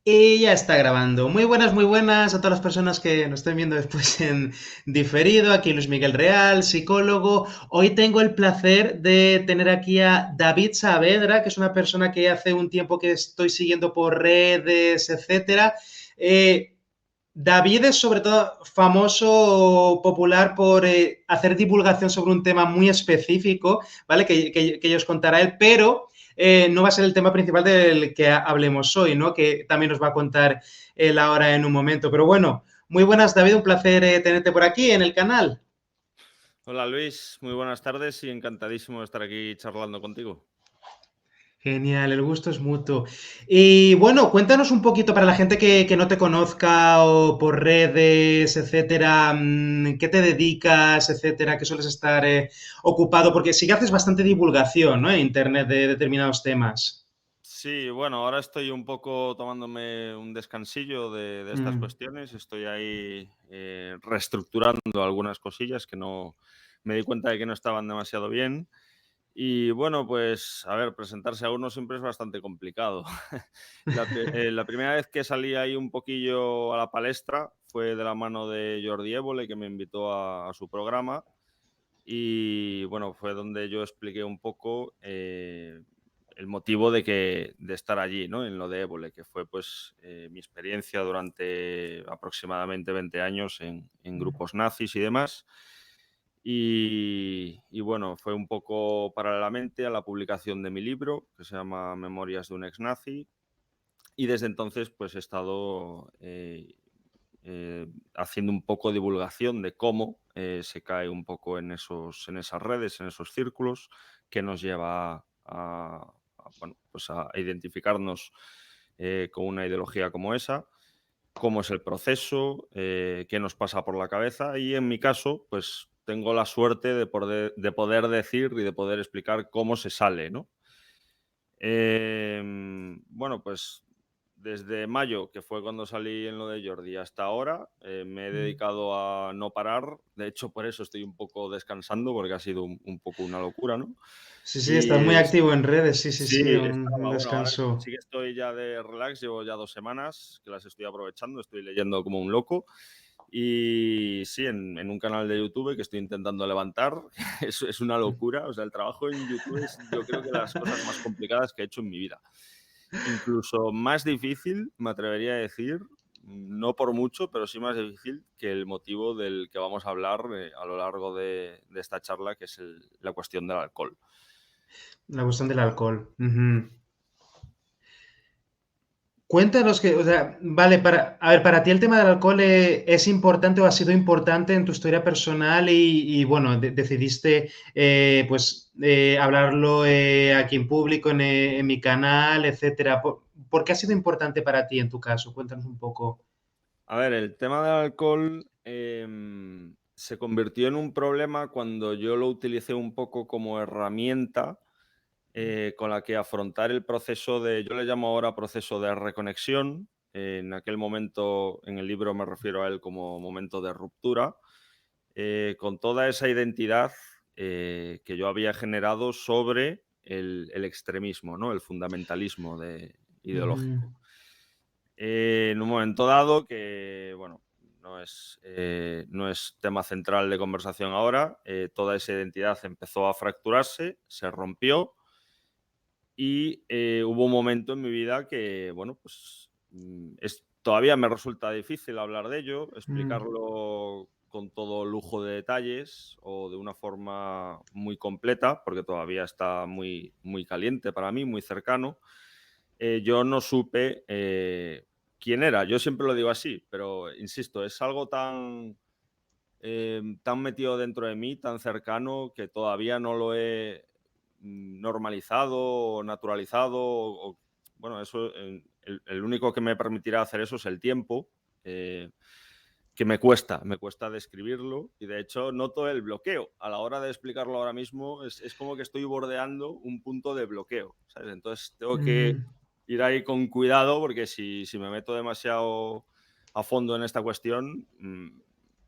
Y ya está grabando. Muy buenas a todas las personas que nos estén viendo después en diferido. Aquí Luis Miguel Real, psicólogo. Hoy tengo el placer de tener aquí a David Saavedra, que es una persona que hace un tiempo que estoy siguiendo por redes, etcétera. Eh, David es sobre todo famoso, popular por hacer divulgación sobre un tema muy específico, ¿vale? Que os contará él, pero no va a ser el tema principal del que hablemos hoy, ¿no? Que también nos va a contar él ahora en un momento. Pero bueno, muy buenas, David, un placer tenerte por aquí en el canal. Hola Luis, muy buenas tardes y encantadísimo de estar aquí charlando contigo. Genial, el gusto es mutuo. Y bueno, cuéntanos un poquito para la gente que no te conozca o por redes, etcétera, qué te dedicas, etcétera, qué sueles estar ocupado, porque sí que haces bastante divulgación, ¿no? En internet de determinados temas. Sí, bueno, ahora estoy un poco tomándome un descansillo de estas Mm. cuestiones. Estoy ahí reestructurando algunas cosillas que no me di cuenta de que no estaban demasiado bien. Y bueno, pues a ver, presentarse a uno siempre es bastante complicado. La primera vez que salí ahí un poquillo a la palestra fue de la mano de Jordi Évole, que me invitó a su programa. Y bueno, fue donde yo expliqué un poco el motivo de estar allí, ¿no? En lo de Évole, que fue pues mi experiencia durante aproximadamente 20 años en grupos nazis y demás. Y bueno, fue un poco paralelamente a la publicación de mi libro, que se llama Memorias de un ex nazi, y desde entonces pues he estado haciendo un poco de divulgación de cómo se cae un poco en esas redes, en esos círculos, que nos lleva bueno, pues a identificarnos con una ideología como esa, cómo es el proceso, qué nos pasa por la cabeza y en mi caso, pues tengo la suerte de poder decir y de poder explicar cómo se sale, ¿no? Bueno, pues desde mayo, que fue cuando salí en lo de Jordi, hasta ahora me he dedicado a no parar. De hecho, por eso estoy un poco descansando, porque ha sido un poco una locura, ¿no? Sí, sí, estás muy Y activo en redes, sí, sí, sí, sí, un estaba, bueno, ahora descanso. sí que estoy ya de relax, llevo ya 2 semanas que las estoy aprovechando, estoy leyendo como un loco. Y sí, en un canal de YouTube que estoy intentando levantar, es una locura. O sea, el trabajo en YouTube es, yo creo que las cosas más complicadas que he hecho en mi vida. Incluso más difícil, me atrevería a decir, no por mucho, pero sí más difícil que el motivo del que vamos a hablar a lo largo de esta charla, que es la cuestión del alcohol. La cuestión del alcohol. Ujú. Cuéntanos que, o sea, vale, a ver, para ti el tema del alcohol es importante o ha sido importante en tu historia personal y, bueno, decidiste pues hablarlo aquí en público, en mi canal, etcétera. ¿Por qué ha sido importante para ti en tu caso? Cuéntanos un poco. A ver, el tema del alcohol se convirtió en un problema cuando yo lo utilicé un poco como herramienta con la que afrontar el proceso yo le llamo ahora proceso de reconexión. En aquel momento, en el libro me refiero a él como momento de ruptura, con toda esa identidad que yo había generado sobre el extremismo, ¿no? El fundamentalismo Ujú, ideológico. En un momento dado, que bueno, no es tema central de conversación ahora, toda esa identidad empezó a fracturarse, se rompió y hubo un momento en mi vida que, bueno, pues todavía me resulta difícil hablar de ello, mm, explicarlo con todo lujo de detalles o de una forma muy completa, porque todavía está muy, muy caliente para mí, muy cercano. Yo no supe quién era. Yo siempre lo digo así, pero insisto, es algo tan metido dentro de mí, tan cercano, que todavía no lo he normalizado o naturalizado. Bueno, eso, el único que me permitirá hacer eso es el tiempo, eh, que me cuesta describirlo y de hecho noto el bloqueo. A la hora de explicarlo ahora mismo es como que estoy bordeando un punto de bloqueo, ¿sabes? Entonces tengo que mm. ir ahí con cuidado porque si me meto demasiado a fondo en esta cuestión,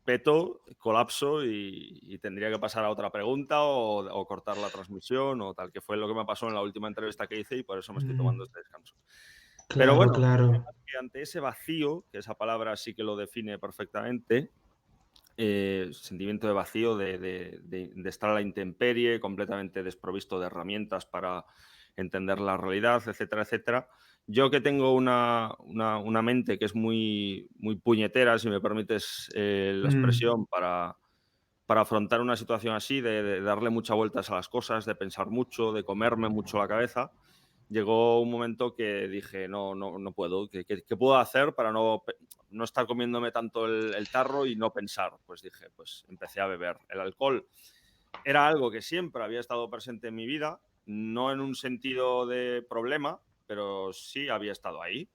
peto, colapso y tendría que pasar a otra pregunta o cortar la transmisión o tal, que fue lo que me pasó en la última entrevista que hice y por eso me estoy tomando este descanso. Pero Claro, bueno, claro. ante ese vacío, que esa palabra sí que lo define perfectamente, sentimiento de vacío, de estar a la intemperie, completamente desprovisto de herramientas para entender la realidad, etcétera, etcétera. Yo que tengo una mente que es muy, muy puñetera, si me permites la Mm. expresión, para afrontar una situación así, de darle muchas vueltas a las cosas, de pensar mucho, de comerme mucho la cabeza, llegó un momento que dije, no, no, no puedo. ¿Qué puedo hacer para no estar comiéndome tanto el tarro y no pensar? Pues dije, pues empecé a beber. El alcohol era algo que siempre había estado presente en mi vida, no en un sentido de problema, pero sí había estado ahí,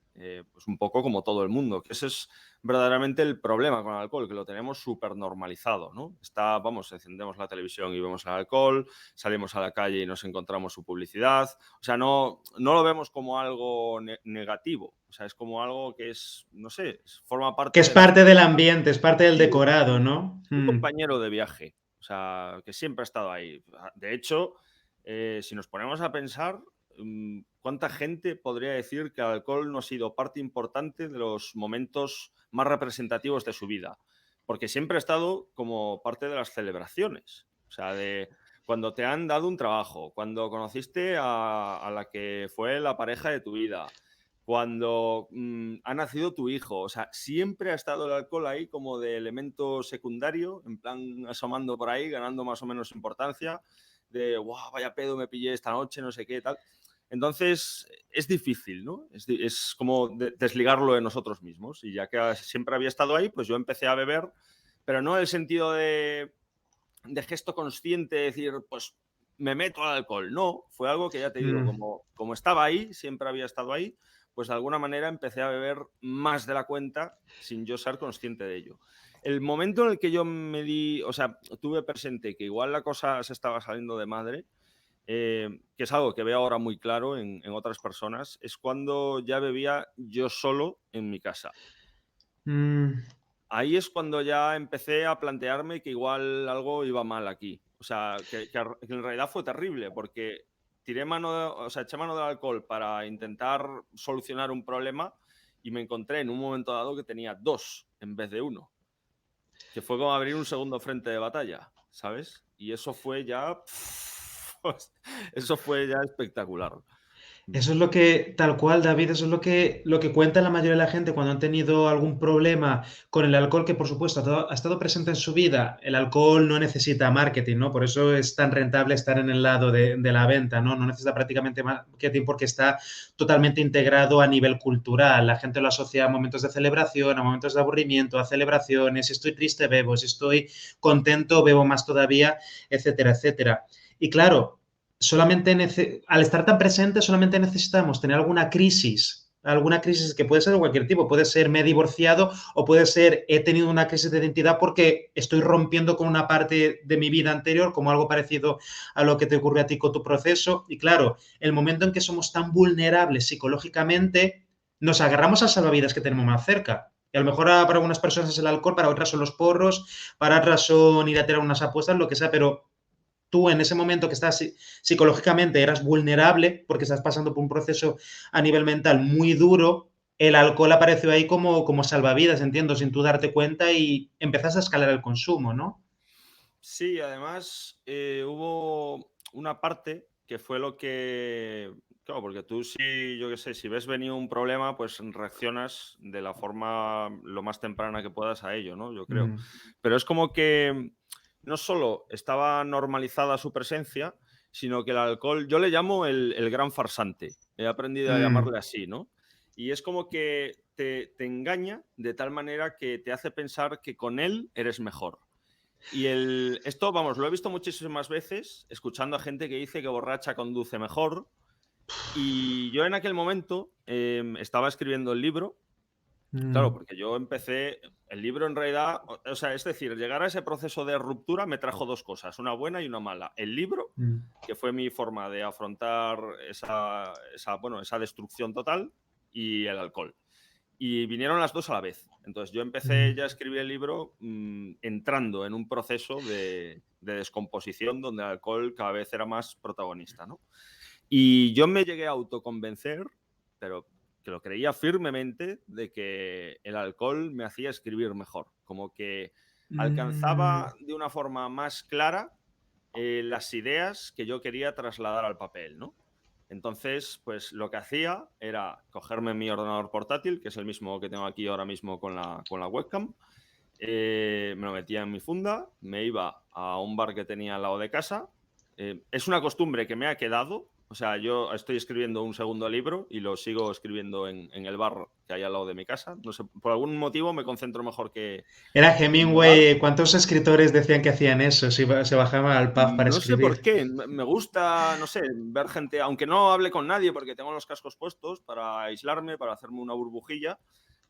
pues un poco como todo el mundo, que ese es verdaderamente el problema con el alcohol, que lo tenemos súper normalizado, ¿no? Vamos, encendemos la televisión y vemos el alcohol, salimos a la calle y nos encontramos su publicidad, o sea, no lo vemos como algo negativo, o sea, es como algo que es, no sé, forma Que parte es de la... parte del ambiente, es parte del Sí, decorado, ¿no? un Mm. compañero de viaje, o sea, que siempre ha estado ahí. De hecho, si nos ponemos a pensar, ¿cuánta gente podría decir que el alcohol no ha sido parte importante de los momentos más representativos de su vida? Porque siempre ha estado como parte de las celebraciones. O sea, de cuando te han dado un trabajo, cuando conociste a la que fue la pareja de tu vida, cuando ha nacido tu hijo. O sea, siempre ha estado el alcohol ahí como de elemento secundario, en plan asomando por ahí, ganando más o menos importancia, de, wow, vaya pedo me pillé esta noche, no sé qué, tal. Entonces, es difícil, ¿no? Es como desligarlo de nosotros mismos. Y ya que siempre había estado ahí, pues yo empecé a beber, pero no en el sentido de gesto consciente, decir, pues me meto al alcohol. No, fue algo que ya te digo, Mm. como estaba ahí, siempre había estado ahí, pues de alguna manera empecé a beber más de la cuenta sin yo ser consciente de ello. El momento en el que yo o sea, tuve presente que igual la cosa se estaba saliendo de madre, que es algo que veo ahora muy claro en otras personas, es cuando ya bebía yo solo en mi casa. Mm. Ahí es cuando ya empecé a plantearme que igual algo iba mal aquí. O sea, que en realidad fue terrible, porque o sea, eché mano del alcohol para intentar solucionar un problema y me encontré en un momento dado que tenía dos en vez de uno, que fue como abrir un segundo frente de batalla, ¿sabes? Y eso fue ya, pues, eso fue ya espectacular. Eso es lo que, tal cual, David, eso es lo que cuenta la mayoría de la gente cuando han tenido algún problema con el alcohol, que por supuesto ha estado presente en su vida. El alcohol no necesita marketing, ¿no? Por eso es tan rentable estar en el lado de la venta, ¿no? No necesita prácticamente marketing porque está totalmente integrado a nivel cultural. La gente lo asocia a momentos de celebración, a momentos de aburrimiento, a celebraciones. Si estoy triste, bebo. Si estoy contento, bebo más todavía, etcétera, etcétera. Y claro, al estar tan presente, solamente necesitamos tener alguna crisis que puede ser de cualquier tipo, puede ser me he divorciado o puede ser he tenido una crisis de identidad porque estoy rompiendo con una parte de mi vida anterior, como algo parecido a lo que te ocurre a ti con tu proceso. Y claro, el momento en que somos tan vulnerables psicológicamente, nos agarramos a salvavidas que tenemos más cerca. Y a lo mejor para algunas personas es el alcohol, para otras son los porros, para otras son ir a tirar unas apuestas, lo que sea, pero tú en ese momento que estás psicológicamente eras vulnerable porque estás pasando por un proceso a nivel mental muy duro, el alcohol apareció ahí como salvavidas, entiendo, sin tú darte cuenta y empezaste a escalar el consumo, ¿no? Sí, además hubo una parte que fue lo que, claro, porque tú si, yo qué sé, si ves venir un problema, pues reaccionas de la forma lo más temprana que puedas a ello, ¿no? Yo creo. Mm. Pero es como que no solo estaba normalizada su presencia, sino que el alcohol, yo le llamo el gran farsante, he aprendido a Mm. llamarle así, ¿no? Y es como que te engaña de tal manera que te hace pensar que con él eres mejor. Y esto, vamos, lo he visto muchísimas veces, escuchando a gente que dice que borracha conduce mejor. Y yo en aquel momento estaba escribiendo el libro. Claro, Mm. porque yo empecé, el libro en realidad, o sea, es decir, llegar a ese proceso de ruptura me trajo dos cosas, una buena y una mala. El libro, Mm. que fue mi forma de afrontar bueno, esa destrucción total, y el alcohol. Y vinieron las dos a la vez. Entonces yo empecé Mm. ya a escribir el libro entrando en un proceso de descomposición donde el alcohol cada vez era más protagonista, ¿no? Y yo me llegué a autoconvencer, pero que lo creía firmemente, de que el alcohol me hacía escribir mejor, como que alcanzaba de una forma más clara las ideas que yo quería trasladar al papel, ¿no? Entonces, pues lo que hacía era cogerme mi ordenador portátil, que es el mismo que tengo aquí ahora mismo con la webcam, me lo metía en mi funda, me iba a un bar que tenía al lado de casa. Es una costumbre que me ha quedado. O sea, yo estoy escribiendo un segundo libro y lo sigo escribiendo en el bar que hay al lado de mi casa. No sé, por algún motivo me concentro mejor que Era en el bar. Hemingway. ¿Cuántos escritores decían que hacían eso? Se bajaban al pub para No sé por escribir. qué, me gusta, no sé, ver gente, aunque no hable con nadie porque tengo los cascos puestos para aislarme, para hacerme una burbujilla,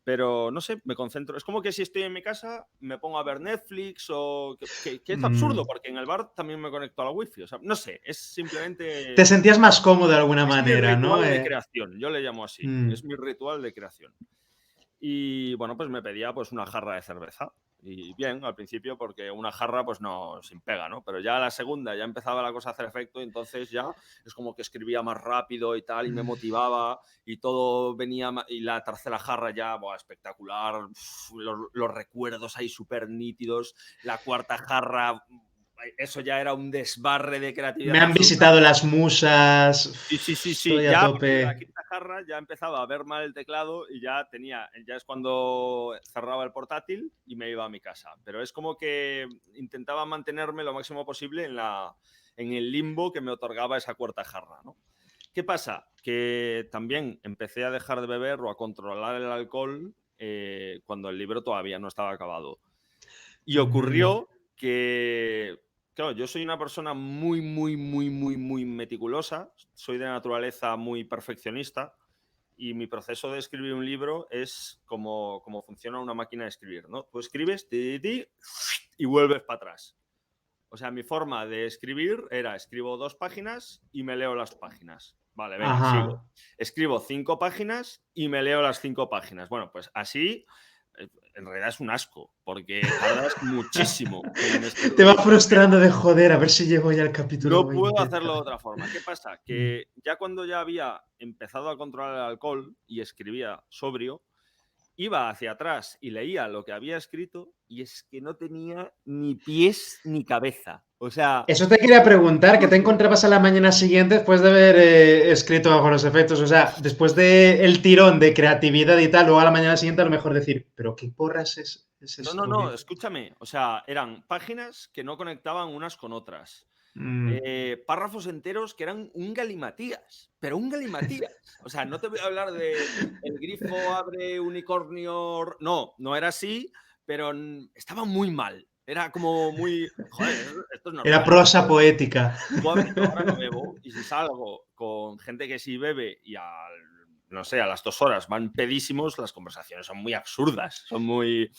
pero no sé, me concentro. Es como que si estoy en mi casa me pongo a ver Netflix o que es absurdo porque en el bar también me conecto a la wifi. O sea, no sé, es Te simplemente, sentías más cómodo de alguna es mi manera, ¿no? ritual de creación, yo le llamo así, Mm. es mi ritual de creación. Y bueno, pues me pedía pues una jarra de cerveza. Y bien, al principio, porque una jarra pues no, sin pega, ¿no? Pero ya a la segunda ya empezaba la cosa a hacer efecto y entonces ya es como que escribía más rápido y tal y me motivaba y todo venía... Y la tercera jarra ya, buah, espectacular, los recuerdos ahí súper nítidos. La cuarta jarra, eso ya era un desbarre de Me creatividad han absoluta. visitado las musas. Sí, sí, sí, sí. Estoy a Ya a partir de la tope. quinta jarra ya empezaba a ver mal el teclado y ya es cuando cerraba el portátil y me iba a mi casa. Pero es como que intentaba mantenerme lo máximo posible en el limbo que me otorgaba esa cuarta jarra, ¿no? ¿Qué pasa? Que también empecé a dejar de beber o a controlar el alcohol cuando el libro todavía no estaba acabado. Y Mm. ocurrió que, claro, yo soy una persona muy, muy, muy, muy, muy meticulosa, soy de naturaleza muy perfeccionista y mi proceso de escribir un libro es como funciona una máquina de escribir, ¿no? Tú escribes y vuelves para atrás. O sea, mi forma de escribir era escribo 2 páginas y me leo las páginas. Vale, venga, sigo. Ajá. Escribo 5 páginas y me leo las 5 páginas. Bueno, pues así en realidad es un asco, porque tardas muchísimo en Te va escribir. frustrando de joder, a ver si llego ya al capítulo No puedo 20, hacerlo de tal. otra forma. ¿Qué pasa? Mm. Que ya cuando ya había empezado a controlar el alcohol y escribía sobrio, iba hacia atrás y leía lo que había escrito y es que no tenía ni pies ni cabeza. O sea, Eso te quería preguntar, ¿qué te absurdo. encontrabas a la mañana siguiente después de haber escrito bajo los efectos? O sea, después del tirón de creatividad y tal, luego a la mañana siguiente a lo mejor decir, pero ¿qué porras es No, no, esto? no, escúchame. O sea, eran páginas que no conectaban unas con otras. Mm. Párrafos enteros que eran un galimatías, pero un galimatías. O sea, no te voy a hablar de el grifo abre unicornio. No, no era así, pero estaba muy mal. Era como muy. Joder, esto es Era normal. prosa poética. Yo ahora no bebo y si salgo con gente que sí bebe y no sé, a las 2 horas van pedísimos, las conversaciones son muy absurdas, son muy...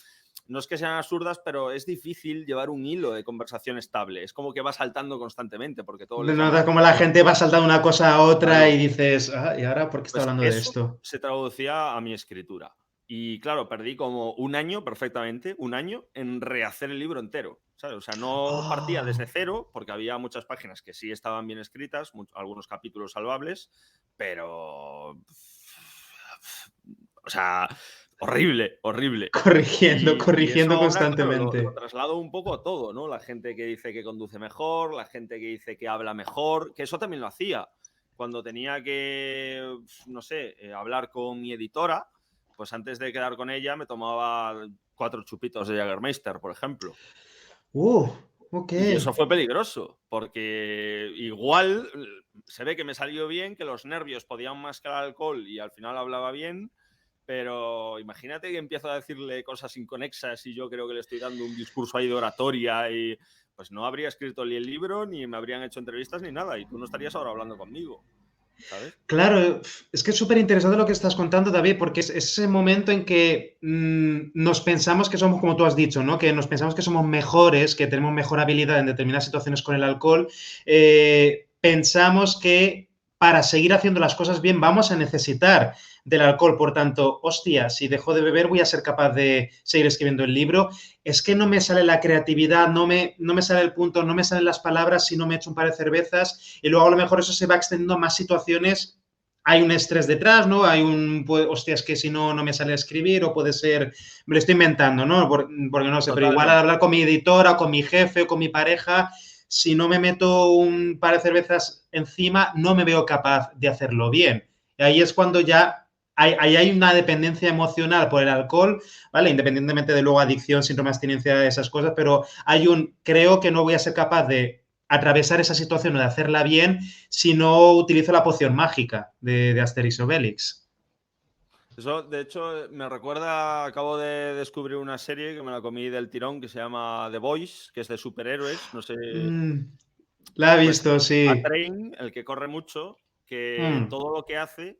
No es que sean absurdas, pero es difícil llevar un hilo de conversación estable. Es como que va saltando constantemente porque todo les llama la Nota como la atención. gente va saltando una cosa a otra y Claro, dices, ¿y ahora por qué está pues hablando de eso esto? se traducía a mi escritura. Y claro, perdí como un año perfectamente, un año en rehacer el libro entero. ¿Sabes? O sea, no partía Oh, desde cero, porque había muchas páginas que sí estaban bien escritas, algunos capítulos salvables, pero... O sea, horrible, horrible. corrigiendo, Y eso corrigiendo ahora, claro, lo constantemente. traslado un poco a todo, ¿no? La gente que dice que conduce mejor, la gente que dice que habla mejor, que eso también lo hacía. Cuando tenía que, no sé, hablar con mi editora, pues antes de quedar con ella me tomaba 4 chupitos de Jägermeister, por ejemplo. Ok. Y eso fue peligroso, porque igual se ve que me salió bien, que los nervios podían más que el alcohol y al final hablaba bien, pero imagínate que empiezo a decirle cosas inconexas y yo creo que le estoy dando un discurso ahí de oratoria y pues no habría escrito ni el libro, ni me habrían hecho entrevistas, ni nada, y tú no estarías ahora hablando conmigo, ¿sabes? Claro, es que es súper interesante lo que estás contando, David, porque es ese momento en que nos pensamos que somos, como tú has dicho, ¿no? Que nos pensamos que somos mejores, que tenemos mejor habilidad en determinadas situaciones con el alcohol. Pensamos que para seguir haciendo las cosas bien vamos a necesitar del alcohol. Por tanto, hostia, si dejo de beber voy a ser capaz de seguir escribiendo el libro. Es que no me sale la creatividad, no me sale el punto, no me salen las palabras si no me echo un par de cervezas y luego a lo mejor eso se va extendiendo a más situaciones hay un estrés detrás, ¿no? Hay un, pues, hostias, que si no, no me sale a escribir, o puede ser, me lo estoy inventando, ¿no? Porque no sé, pero igual al Totalmente. hablar con mi editora, o con mi jefe, o con mi pareja, si no me meto un par de cervezas encima, no me veo capaz de hacerlo bien. Y ahí es cuando ya hay una dependencia emocional por el alcohol, ¿vale? Independientemente de luego adicción, síndrome de abstinencia, esas cosas, pero creo que no voy a ser capaz de atravesar esa situación o de hacerla bien si no utilizo la poción mágica de Asterix Obelix. Eso, de hecho, me recuerda, acabo de descubrir una serie que me la comí del tirón que se llama The Boys, que es de superhéroes, no sé, Mm, la he pues visto, sí. a Train, el que corre mucho, que Mm, todo lo que hace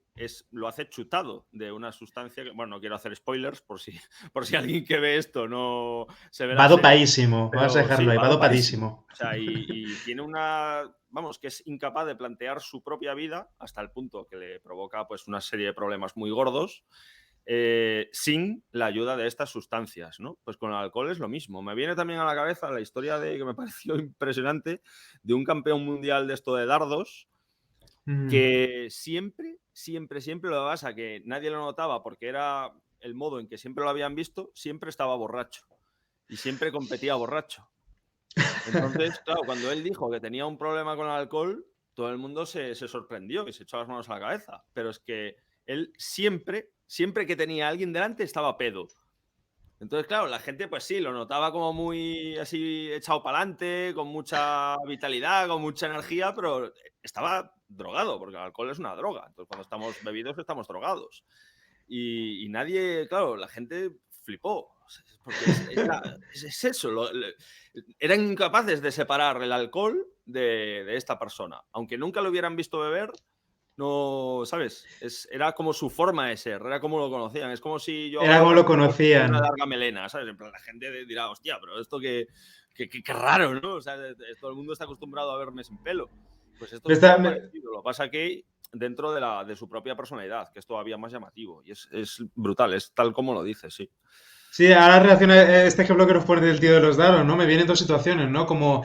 lo hace chutado de una sustancia que, bueno, no quiero hacer spoilers por si, por si alguien que ve esto no se ve va la serie, dopadísimo, vamos a pero dejarlo sí, ahí, va va dopadísimo. dopadísimo. O sea, y tiene una, vamos, que es incapaz de plantear su propia vida hasta el punto que le provoca pues una serie de problemas muy gordos sin la ayuda de estas sustancias, ¿no? Pues con el alcohol es lo mismo. Me viene también a la cabeza la historia de que me pareció impresionante de un campeón mundial de esto de dardos Mm. que siempre lo que pasa que nadie lo notaba porque era el modo en que siempre lo habían visto, siempre estaba borracho y siempre competía borracho. Entonces, claro, cuando él dijo que tenía un problema con el alcohol, todo el mundo se sorprendió y se echó las manos a la cabeza. Pero es que él siempre que tenía a alguien delante, estaba pedo. Entonces, claro, la gente, pues sí, lo notaba como muy así echado para adelante, con mucha vitalidad, con mucha energía, pero estaba drogado, porque el alcohol es una droga. Entonces, cuando estamos bebidos, estamos drogados. Y nadie, claro, la gente flipó. Porque es eso. Eran incapaces de separar el alcohol de esta persona. Aunque nunca lo hubieran visto beber, no, ¿sabes? Era como su forma de ser, era como lo conocían. Es como si yo Era ahora como lo tuviera una conocían. larga melena, ¿sabes? En plan, la gente dirá, hostia, pero esto qué raro, ¿no? O sea, todo el mundo está acostumbrado a verme sin pelo. Pues esto es un Está- poco parecido. Lo que pasa que dentro de su propia personalidad, que es todavía más llamativo. Y es brutal, es tal como lo dices, sí. Sí, ahora reacciona este ejemplo que nos pone del tío de los dados, ¿no? Me vienen dos situaciones, ¿no? Como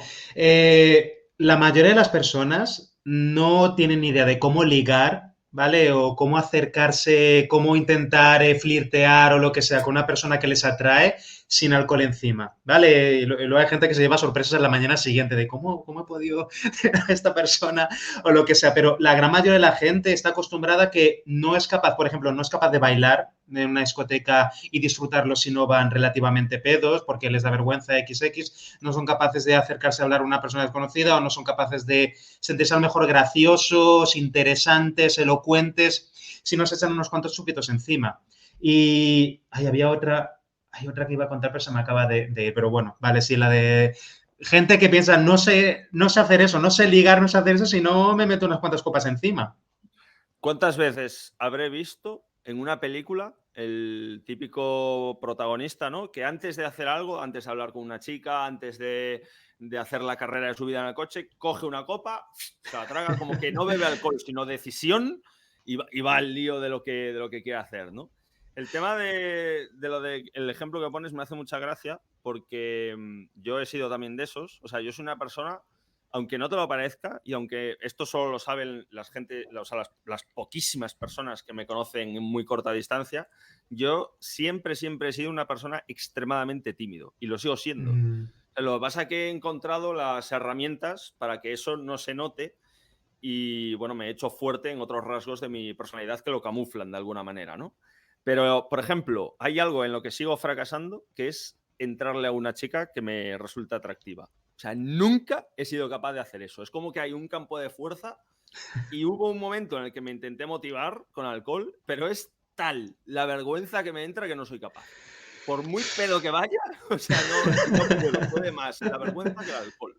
la mayoría de las personas no tienen ni idea de cómo ligar, ¿vale? O cómo acercarse, cómo intentar flirtear o lo que sea con una persona que les atrae sin alcohol encima, ¿vale? Y luego hay gente que se lleva sorpresas en la mañana siguiente de cómo he podido tener a esta persona o lo que sea, pero la gran mayoría de la gente está acostumbrada a que no es capaz, por ejemplo, no es capaz de bailar en una discoteca y disfrutarlo si no van relativamente pedos, porque les da vergüenza XX, no son capaces de acercarse a hablar a una persona desconocida o no son capaces de sentirse a lo mejor graciosos, interesantes, elocuentes, si no se echan unos cuantos chupitos encima. Y hay otra que iba a contar, pero se me acaba pero bueno, vale, sí, la de gente que piensa, no sé hacer eso, no sé ligar, no sé hacer eso, si no me meto unas cuantas copas encima. ¿Cuántas veces habré visto en una película el típico protagonista, ¿no? Que antes de hacer algo, antes de hablar con una chica, antes de hacer la carrera de su vida en el coche, coge una copa, se la traga como que no bebe alcohol, sino decisión y va al lío de lo que quiere hacer, ¿no? El tema el ejemplo que pones me hace mucha gracia porque yo he sido también de esos. O sea, yo soy una persona aunque no te lo parezca, y aunque esto solo lo saben o sea, las poquísimas personas que me conocen en muy corta distancia, yo siempre he sido una persona extremadamente tímido y lo sigo siendo. Mm, Lo que pasa es que he encontrado las herramientas para que eso no se note y, bueno, me he hecho fuerte en otros rasgos de mi personalidad que lo camuflan de alguna manera, ¿no? Pero, por ejemplo, hay algo en lo que sigo fracasando, que es entrarle a una chica que me resulta atractiva. O sea, nunca he sido capaz de hacer eso. Es como que hay un campo de fuerza y hubo un momento en el que me intenté motivar con alcohol, pero es tal la vergüenza que me entra que no soy capaz. Por muy pedo que vaya, o sea, no puedo, puede más la vergüenza que el alcohol.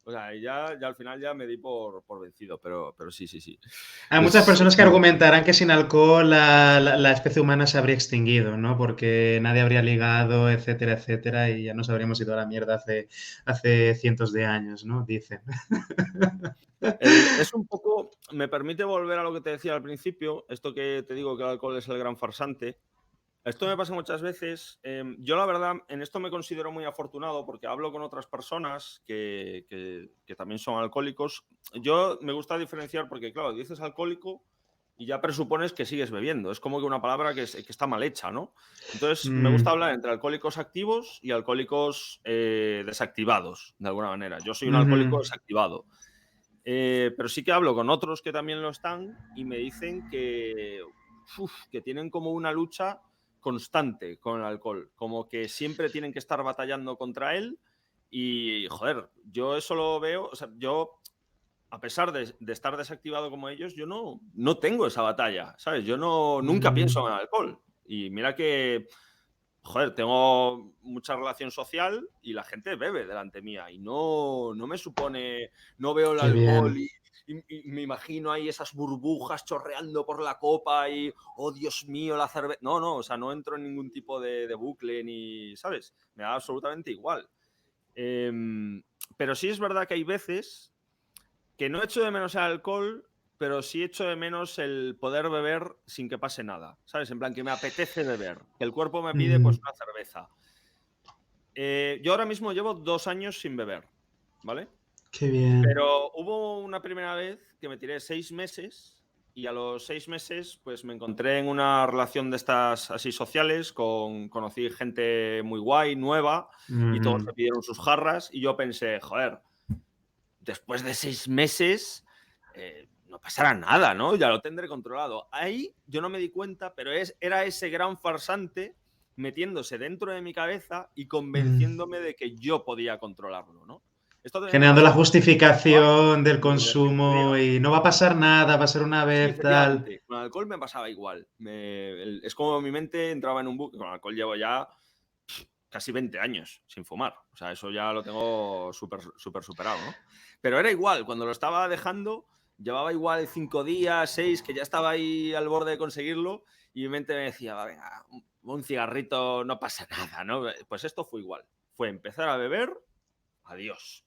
O sea, ya al final ya me di por vencido, pero sí, sí, sí. Hay muchas Es personas que muy bueno. argumentarán que sin alcohol la especie humana se habría extinguido, ¿no? Porque nadie habría ligado, etcétera, etcétera, y ya nos habríamos ido a la mierda hace cientos de años, ¿no? Dicen. Es un poco, me permite volver a lo que te decía al principio, esto que te digo que el alcohol es el gran farsante. Esto me pasa muchas veces. Yo, la verdad, en esto me considero muy afortunado porque hablo con otras personas que también son alcohólicos. Yo me gusta diferenciar porque, claro, dices alcohólico y ya presupones que sigues bebiendo. Es como que una palabra que está mal hecha, ¿no? Entonces, me gusta Mm, hablar entre alcohólicos activos y alcohólicos desactivados, de alguna manera. Yo soy un ujú. alcohólico desactivado. Pero sí que hablo con otros que también lo están y me dicen que tienen como una lucha constante con el alcohol, como que siempre tienen que estar batallando contra él y, joder, yo eso lo veo, o sea, yo, a pesar de estar desactivado como ellos, yo no tengo esa batalla, ¿sabes? Yo nunca pienso en Mm, el alcohol. Y mira que, joder, tengo mucha relación social y la gente bebe delante mía y no me supone, no veo el qué alcohol bien. y me imagino ahí esas burbujas chorreando por la copa y, oh Dios mío, la cerveza. No, o sea, no entro en ningún tipo de bucle ni, ¿sabes? Me da absolutamente igual. Pero sí es verdad que hay veces que no echo de menos el alcohol, pero sí echo de menos el poder beber sin que pase nada, ¿sabes? En plan, que me apetece beber, que el cuerpo me pide pues Mm, una cerveza. Yo ahora mismo llevo 2 años sin beber, ¿vale? qué bien. Pero hubo una primera vez que me tiré 6 meses y a los 6 meses pues me encontré en una relación de estas así sociales, conocí gente muy guay, nueva, y todos Ujú. me pidieron sus jarras y yo pensé, joder, después de 6 meses no pasará nada, ¿no? Ya lo tendré controlado. Ahí yo no me di cuenta, pero era ese gran farsante metiéndose dentro de mi cabeza y Mm. convenciéndome de que yo podía controlarlo, ¿no? Esto también me Generando la pasó con el tabaco justificación del y decir, consumo y no va a pasar nada, va a ser una sí, vez, tal. efectivamente, con el alcohol me pasaba igual. Es como mi mente entraba en un bucle. Con el alcohol llevo ya casi 20 años sin fumar. O sea, eso ya lo tengo súper súper superado, ¿no? Pero era igual, cuando lo estaba dejando, llevaba igual 5 días, 6, que ya estaba ahí al borde de conseguirlo y mi mente me decía, "Va, venga, un cigarrito no pasa nada, ¿no?". Pues esto fue igual. Fue empezar a beber, adiós.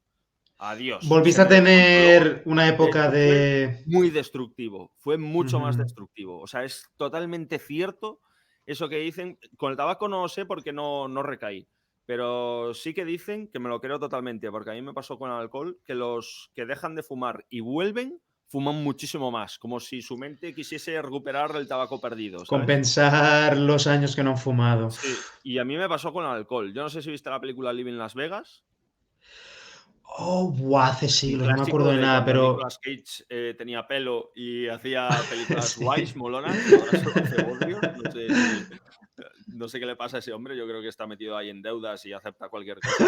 Adiós. Se Volviste a me descontroló. tener una De época hecho, fue de... muy destructivo, fue mucho más Ujú. destructivo. O sea, es totalmente cierto eso que dicen. Con el tabaco no lo sé porque no recaí, pero sí que dicen, que me lo creo totalmente, porque a mí me pasó con el alcohol, que los que dejan de fumar y vuelven, fuman muchísimo más, como si su mente quisiese recuperar el tabaco perdido, ¿sabes? Compensar los años que no han fumado. Sí, y a mí me pasó con el alcohol. Yo no sé si viste la película Living Las Vegas. Oh, buah, hace Es un siglos, no me acuerdo clásico de de nada, cuando pero... Nicolas Cage tenía pelo y hacía películas guays, Sí. molonas, y ahora solo hace bodrios. No sé qué le pasa a ese hombre, yo creo que está metido ahí en deudas y acepta cualquier cosa.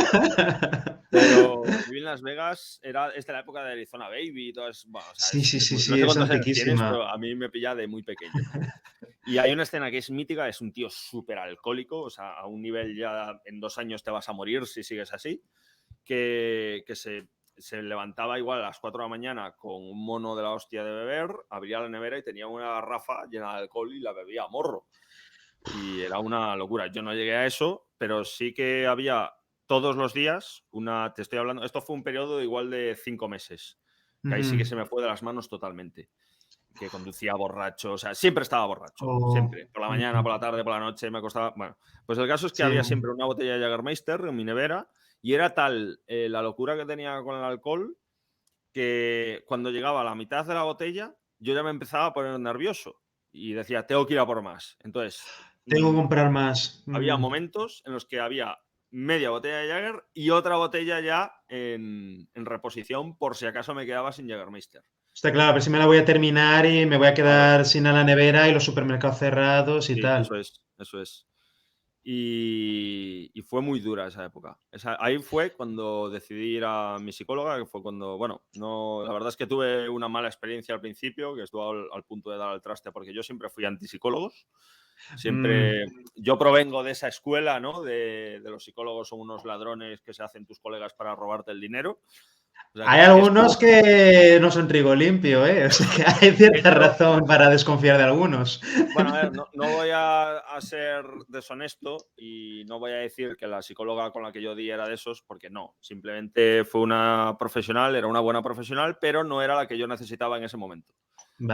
Pero Viví en Las Vegas es de la época de Arizona Baby y todo eso. Bueno, o sea, Sí, sí, sí, no sí, sé es cuántos años tienes, antiquísima. pero a mí me pilla de muy pequeño. Y hay una escena que es mítica, es un tío súper alcohólico, o sea, a un nivel ya en 2 años te vas a morir si sigues así, que se levantaba igual a las 4 de la mañana con un mono de la hostia de beber, abría la nevera y tenía una garrafa llena de alcohol y la bebía a morro. Y era una locura. Yo no llegué a eso, pero sí que había todos los días te estoy hablando, esto fue un periodo de igual de 5 meses, que ahí sí que Ujú. se me fue de las manos totalmente, que conducía borracho, o sea, siempre estaba borracho, Oh, siempre, por la mañana, ujú. por la tarde, por la noche, me acostaba, bueno, pues el caso es que Sí. había siempre una botella de Jägermeister en mi nevera y era tal la locura que tenía con el alcohol que cuando llegaba a la mitad de la botella yo ya me empezaba a poner nervioso y decía, tengo que ir a por más. Entonces, Tengo que comprar más. había Mm. momentos en los que había media botella de Jäger y otra botella ya en reposición por si acaso me quedaba sin Jägermeister. Está claro, a ver si me la voy a terminar y me voy a Claro, quedar sin a la nevera y los supermercados cerrados y sí, eso tal. es, eso es. Y fue muy dura esa época. Ahí fue cuando decidí ir a mi psicóloga, que fue cuando, bueno, no, la verdad es que tuve una mala experiencia al principio, que estuvo al punto de dar al traste, porque yo siempre fui antipsicólogos. Mm. Siempre, yo provengo de esa escuela, ¿no? De los psicólogos son unos ladrones que se hacen tus colegas para robarte el dinero. O sea, Hay que algunos que no son trigo limpio, ¿eh? O sea que hay de cierta hecho, razón para desconfiar de algunos. bueno, a ver, no voy a ser deshonesto y no voy a decir que la psicóloga con la que yo di era de esos, porque no. Simplemente fue una profesional, era una buena profesional, pero no era la que yo necesitaba en ese momento.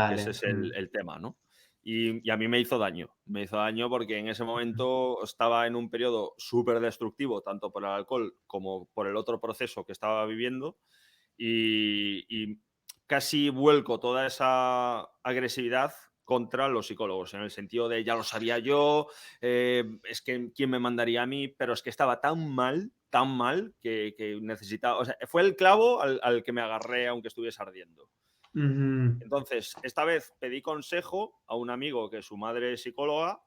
Que ese Vale. es el tema, ¿no? Y a mí me hizo daño. Me hizo daño porque en ese momento estaba en un periodo súper destructivo, tanto por el alcohol como por el otro proceso que estaba viviendo. Y casi vuelco toda esa agresividad contra los psicólogos, en el sentido de ya lo sabía yo, es que quién me mandaría a mí, pero es que estaba tan mal que necesitaba, o sea, fue el clavo al que me agarré aunque estuviese ardiendo. Ujú, Entonces, esta vez pedí consejo a un amigo que su madre es psicóloga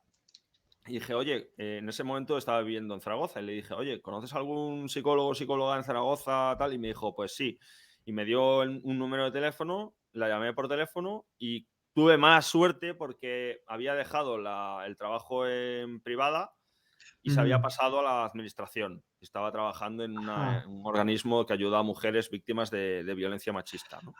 y dije, oye, en ese momento estaba viviendo en Zaragoza y le dije, oye, ¿conoces algún psicólogo o psicóloga en Zaragoza? Tal, y me dijo, pues sí. Y me dio un número de teléfono, la llamé por teléfono y tuve mala suerte porque había dejado el trabajo en privada y se había ujú. pasado a la administración. Estaba trabajando en Ah, un organismo que ayuda a mujeres víctimas de violencia machista, ¿no?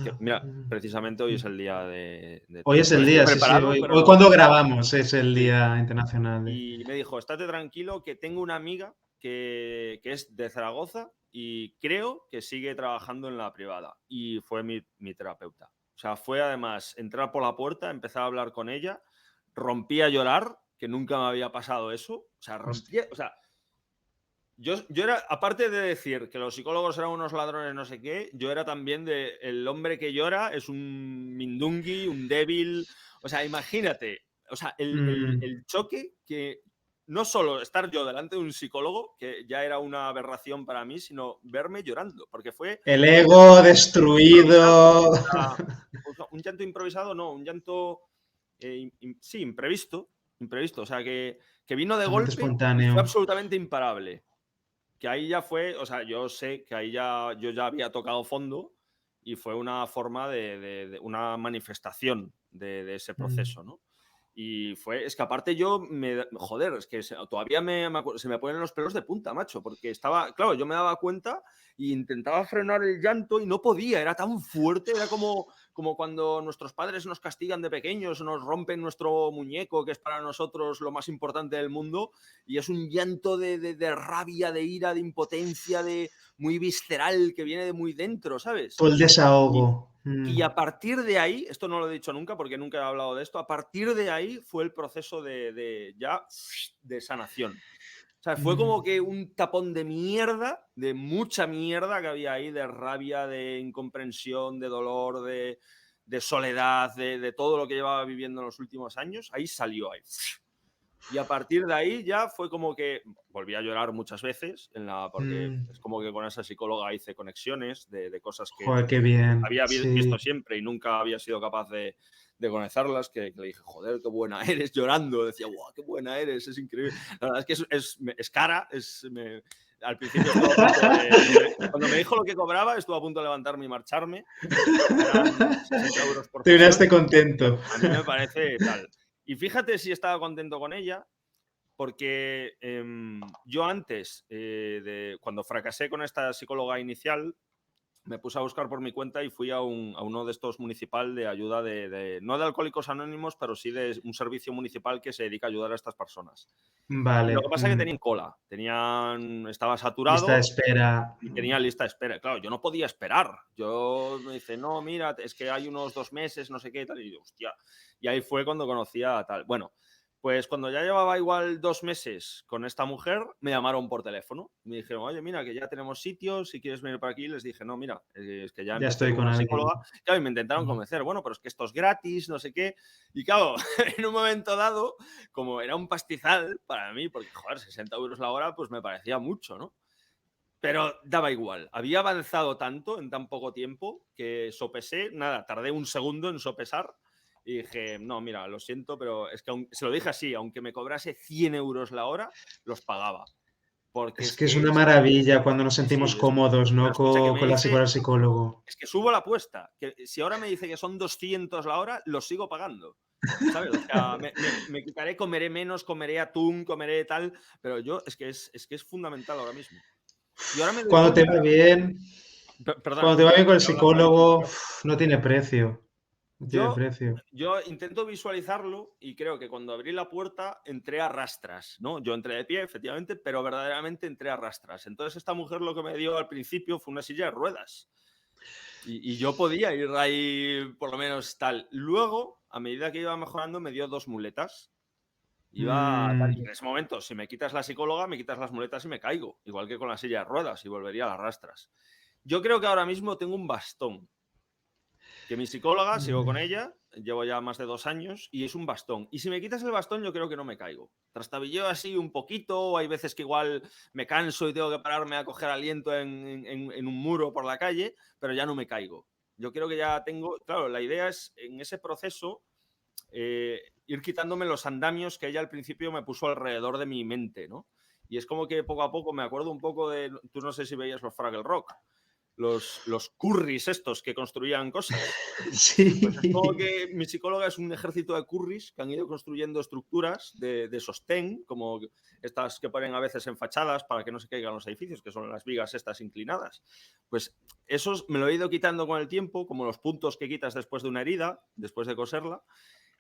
Que, ah, mira, precisamente hoy mm. es el día de Hoy tal. es No lo el estoy día, sí, sí. preparado, Hoy, pero hoy no. cuando grabamos es el Sí. Día Internacional de... Y me dijo, estate tranquilo que tengo una amiga que es de Zaragoza y creo que sigue trabajando en la privada. Y fue mi terapeuta. O sea, fue además entrar por la puerta, empezar a hablar con ella, rompí a llorar, que nunca me había pasado eso. O sea, Hostia. o sea, yo era, aparte de decir que los psicólogos eran unos ladrones, no sé qué, yo era también de el hombre que llora es un mindungui, un débil. O sea, imagínate, o sea, Mm. el choque que no solo estar yo delante de un psicólogo, que ya era una aberración para mí, sino verme llorando, porque fue El un llanto ego improvisado. destruido. O sea, un llanto improvisado, no, un llanto, sí, imprevisto, o sea, que vino de Totalmente golpe y fue espontáneo. absolutamente imparable. Que ahí ya fue, o sea, yo sé que ahí ya yo ya había tocado fondo y fue una forma de una manifestación de ese Mm. proceso, ¿no? Y fue, es que aparte yo, joder, es que todavía se me ponen los pelos de punta, macho, porque estaba, claro, yo me daba cuenta e intentaba frenar el llanto y no podía, era tan fuerte, era como cuando nuestros padres nos castigan de pequeños, nos rompen nuestro muñeco, que es para nosotros lo más importante del mundo, y es un llanto de rabia, de ira, de impotencia, de muy visceral, que viene de muy dentro, ¿sabes? Todo el Y, desahogo. y a partir de ahí, esto no lo he dicho nunca porque nunca he hablado de esto, a partir de ahí fue el proceso ya de sanación. O sea, fue como Mm. que un tapón de mierda, de mucha mierda que había ahí, de rabia, de incomprensión, de dolor, de soledad, de todo lo que llevaba viviendo en los últimos años. Ahí salió, ahí. Y a partir de ahí ya fue como que volví a llorar muchas veces, porque Mm. es como que con esa psicóloga hice conexiones de cosas que Joder, qué bien. había visto Sí. siempre y nunca había sido capaz de conectarlas, que le dije, joder, qué buena eres, llorando. Decía, guau, qué buena eres, es increíble. La verdad es que es cara, al principio estuve a punto cuando me dijo lo que cobraba, estuve a punto de levantarme y marcharme, porque eran 60 euros por Terminaste sesión. contento. A mí me parece tal. Y fíjate si estaba contento con ella, porque yo antes, cuando fracasé con esta psicóloga inicial, me puse a buscar por mi cuenta y fui a uno de estos municipal de ayuda no de Alcohólicos Anónimos, pero sí de un servicio municipal que se dedica a ayudar a estas personas. Y lo que Vale. pasa es que Mm. tenían cola, estaba Lista de saturado espera. y tenía lista de espera. Claro, yo no podía esperar. Yo me dice, no, mira, es que hay unos 2 meses, no sé qué, tal. Y yo, hostia. Y ahí fue cuando conocía a tal. Bueno, pues cuando ya llevaba igual 2 meses con esta mujer, me llamaron por teléfono. Me dijeron, oye, mira, que ya tenemos sitios, si quieres venir para aquí. Les dije, no, mira, es que ya Ya empecé estoy con con una alguien. psicóloga. Claro, y me intentaron Mm. convencer, bueno, pero es que esto es gratis, no sé qué. Y claro, en un momento dado, como era un pastizal para mí, porque, joder, 60 euros la hora, pues me parecía mucho, ¿no? Pero daba igual. Había avanzado tanto en tan poco tiempo que sopesé, nada, tardé un segundo en sopesar y dije, no, mira, lo siento, pero es que se lo dije así, aunque me cobrase 100 euros la hora, los pagaba. Porque Es es que es que una maravilla cuando nos sí, sentimos sí, cómodos, pero ¿no? escucha, que me Con la psicóloga dice, al psicólogo. es que subo la apuesta, que si ahora me dice que son 200 la hora, los sigo pagando. ¿Sabes? O sea, me quitaré, comeré menos, comeré atún, comeré tal, pero yo es que es fundamental ahora mismo. Y ahora me doy Cuando te cuenta. va bien, Perdona, cuando te va bien con el que hablas ahí sin psicólogo, parar. no tiene precio. No tiene Yo, precio. yo intento visualizarlo y creo que cuando abrí la puerta entré a rastras, ¿no? Yo entré de pie, efectivamente, pero verdaderamente entré a rastras. Entonces esta mujer lo que me dio al principio fue una silla de ruedas y yo podía ir ahí por lo menos tal. Luego, a medida que iba mejorando, me dio 2 muletas. Iba tal, y Mm. en ese momento, si me quitas la psicóloga, me quitas las muletas y me caigo, igual que con la silla de ruedas y volvería a las rastras. Yo creo que ahora mismo tengo un bastón, que mi psicóloga, sigo con ella, llevo ya más de 2 años y es un bastón. Y si me quitas el bastón, yo creo que no me caigo. Trastabilleo así un poquito, hay veces que igual me canso y tengo que pararme a coger aliento en un muro por la calle, pero ya no me caigo. Yo creo que ya tengo, claro, la idea es en ese proceso ir quitándome los andamios que ella al principio me puso alrededor de mi mente, ¿no? Y es como que poco a poco me acuerdo un poco de, tú no sé si veías los Fraggle Rock, los curris estos que construían cosas. Pues es como Sí. que mi psicóloga es un ejército de curris que han ido construyendo estructuras de sostén, como estas que ponen a veces en fachadas para que no se caigan los edificios, que son las vigas estas inclinadas. Pues esos me lo he ido quitando con el tiempo, como los puntos que quitas después de una herida, después de coserla,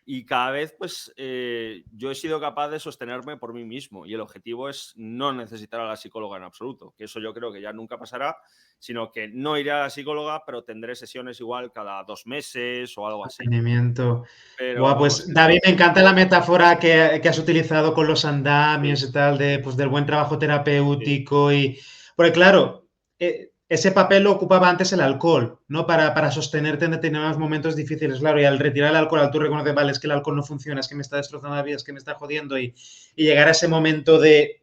y cada vez pues yo he sido capaz de sostenerme por mí mismo y el objetivo es no necesitar a la psicóloga en absoluto, que eso yo creo que ya nunca pasará, sino que no iré a la psicóloga, pero tendré sesiones igual cada 2 meses o algo así. Mantenimiento. Pero Buah, vamos, pues David, me encanta la metáfora que has utilizado con los sí, andamios y tal, de, pues, del buen trabajo sí, terapéutico y... Porque claro, ese papel lo ocupaba antes el alcohol, ¿no? Para sostenerte en determinados momentos difíciles, claro, y al retirar el alcohol, al tú reconocer, vale, es que el alcohol no funciona, es que me está destrozando la vida, es que me está jodiendo y llegar a ese momento de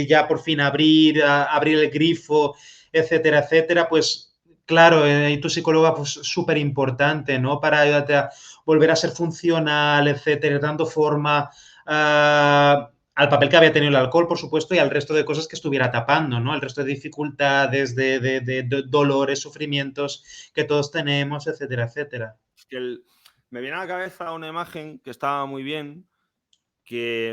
ya por fin abrir el grifo, etcétera, etcétera, pues... Claro, y tu psicóloga, pues súper importante, ¿no? Para ayudarte a volver a ser funcional, etcétera, dando forma al papel que había tenido el alcohol, por supuesto, y al resto de cosas que estuviera tapando, ¿no? El resto de dificultades, de dolores, sufrimientos que todos tenemos, etcétera, etcétera. es que me viene a la cabeza una imagen que está muy bien, que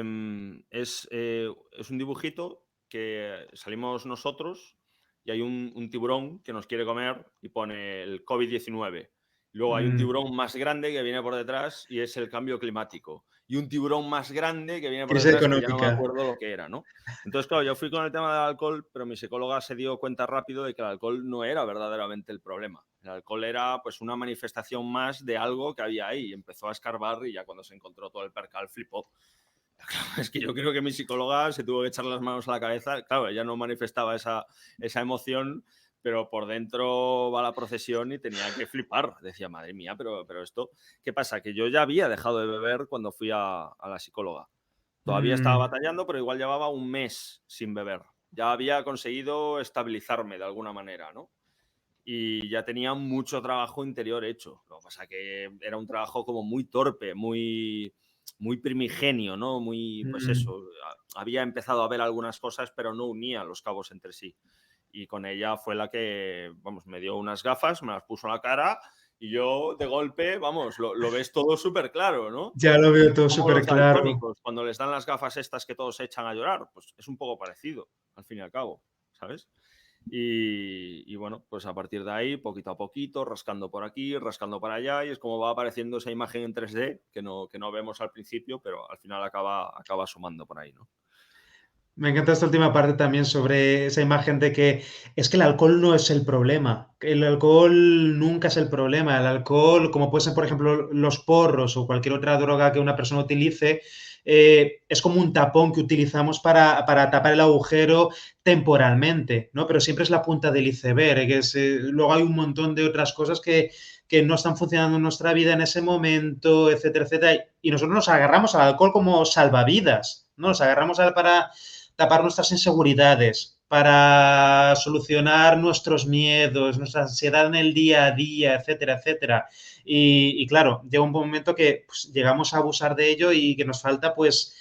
es un dibujito que salimos nosotros y hay un tiburón que nos quiere comer y pone el COVID-19. Luego hay un Mm, tiburón más grande que viene por detrás y es el cambio climático. Y un tiburón más grande que viene por crisis detrás que ya no me económica. acuerdo lo que era, ¿no? Entonces, claro, yo fui con el tema del alcohol, pero mi psicóloga se dio cuenta rápido de que el alcohol no era verdaderamente el problema. El alcohol era pues una manifestación más de algo que había ahí. Y empezó a escarbar y ya cuando se encontró todo el percal flipó. Es que yo creo que mi psicóloga se tuvo que echar las manos a la cabeza. Claro, ella no manifestaba esa emoción, pero por dentro va la procesión y tenía que flipar. Decía, madre mía, pero esto, ¿qué pasa? Que yo ya había dejado de beber cuando fui a la psicóloga. Todavía estaba Mm, batallando, pero igual llevaba un mes sin beber. Ya había conseguido estabilizarme de alguna manera, ¿no? Y ya tenía mucho trabajo interior hecho. Lo que pasa que era un trabajo como muy torpe, muy primigenio, ¿no? Muy, pues mm. eso, había empezado a ver algunas cosas, pero no unía los cabos entre sí. Y con ella fue la que, vamos, me dio unas gafas, me las puso en la cara y yo de golpe, vamos, lo ves todo súper claro, ¿no? Ya lo veo todo Como súper los claro. daltónicos, cuando les dan las gafas estas que todos se echan a llorar, pues es un poco parecido, al fin y al cabo, ¿sabes? Y bueno, pues a partir de ahí, poquito a poquito, rascando por aquí, rascando para allá, y es como va apareciendo esa imagen en 3D que no vemos al principio, pero al final acaba sumando por ahí, ¿no? Me encanta esta última parte también sobre esa imagen de que es que el alcohol no es el problema. El alcohol nunca es el problema. El alcohol, como puede ser, por ejemplo, los porros o cualquier otra droga que una persona utilice, es como un tapón que utilizamos para tapar el agujero temporalmente, ¿no? Pero siempre es la punta del iceberg, que es, luego hay un montón de otras cosas que no están funcionando en nuestra vida en ese momento, etcétera, etcétera. Y nosotros nos agarramos al alcohol como salvavidas, ¿no? Nos agarramos para tapar nuestras inseguridades, para solucionar nuestros miedos, nuestra ansiedad en el día a día, etcétera, etcétera. Y claro, llega un momento que pues, llegamos a abusar de ello y que nos falta pues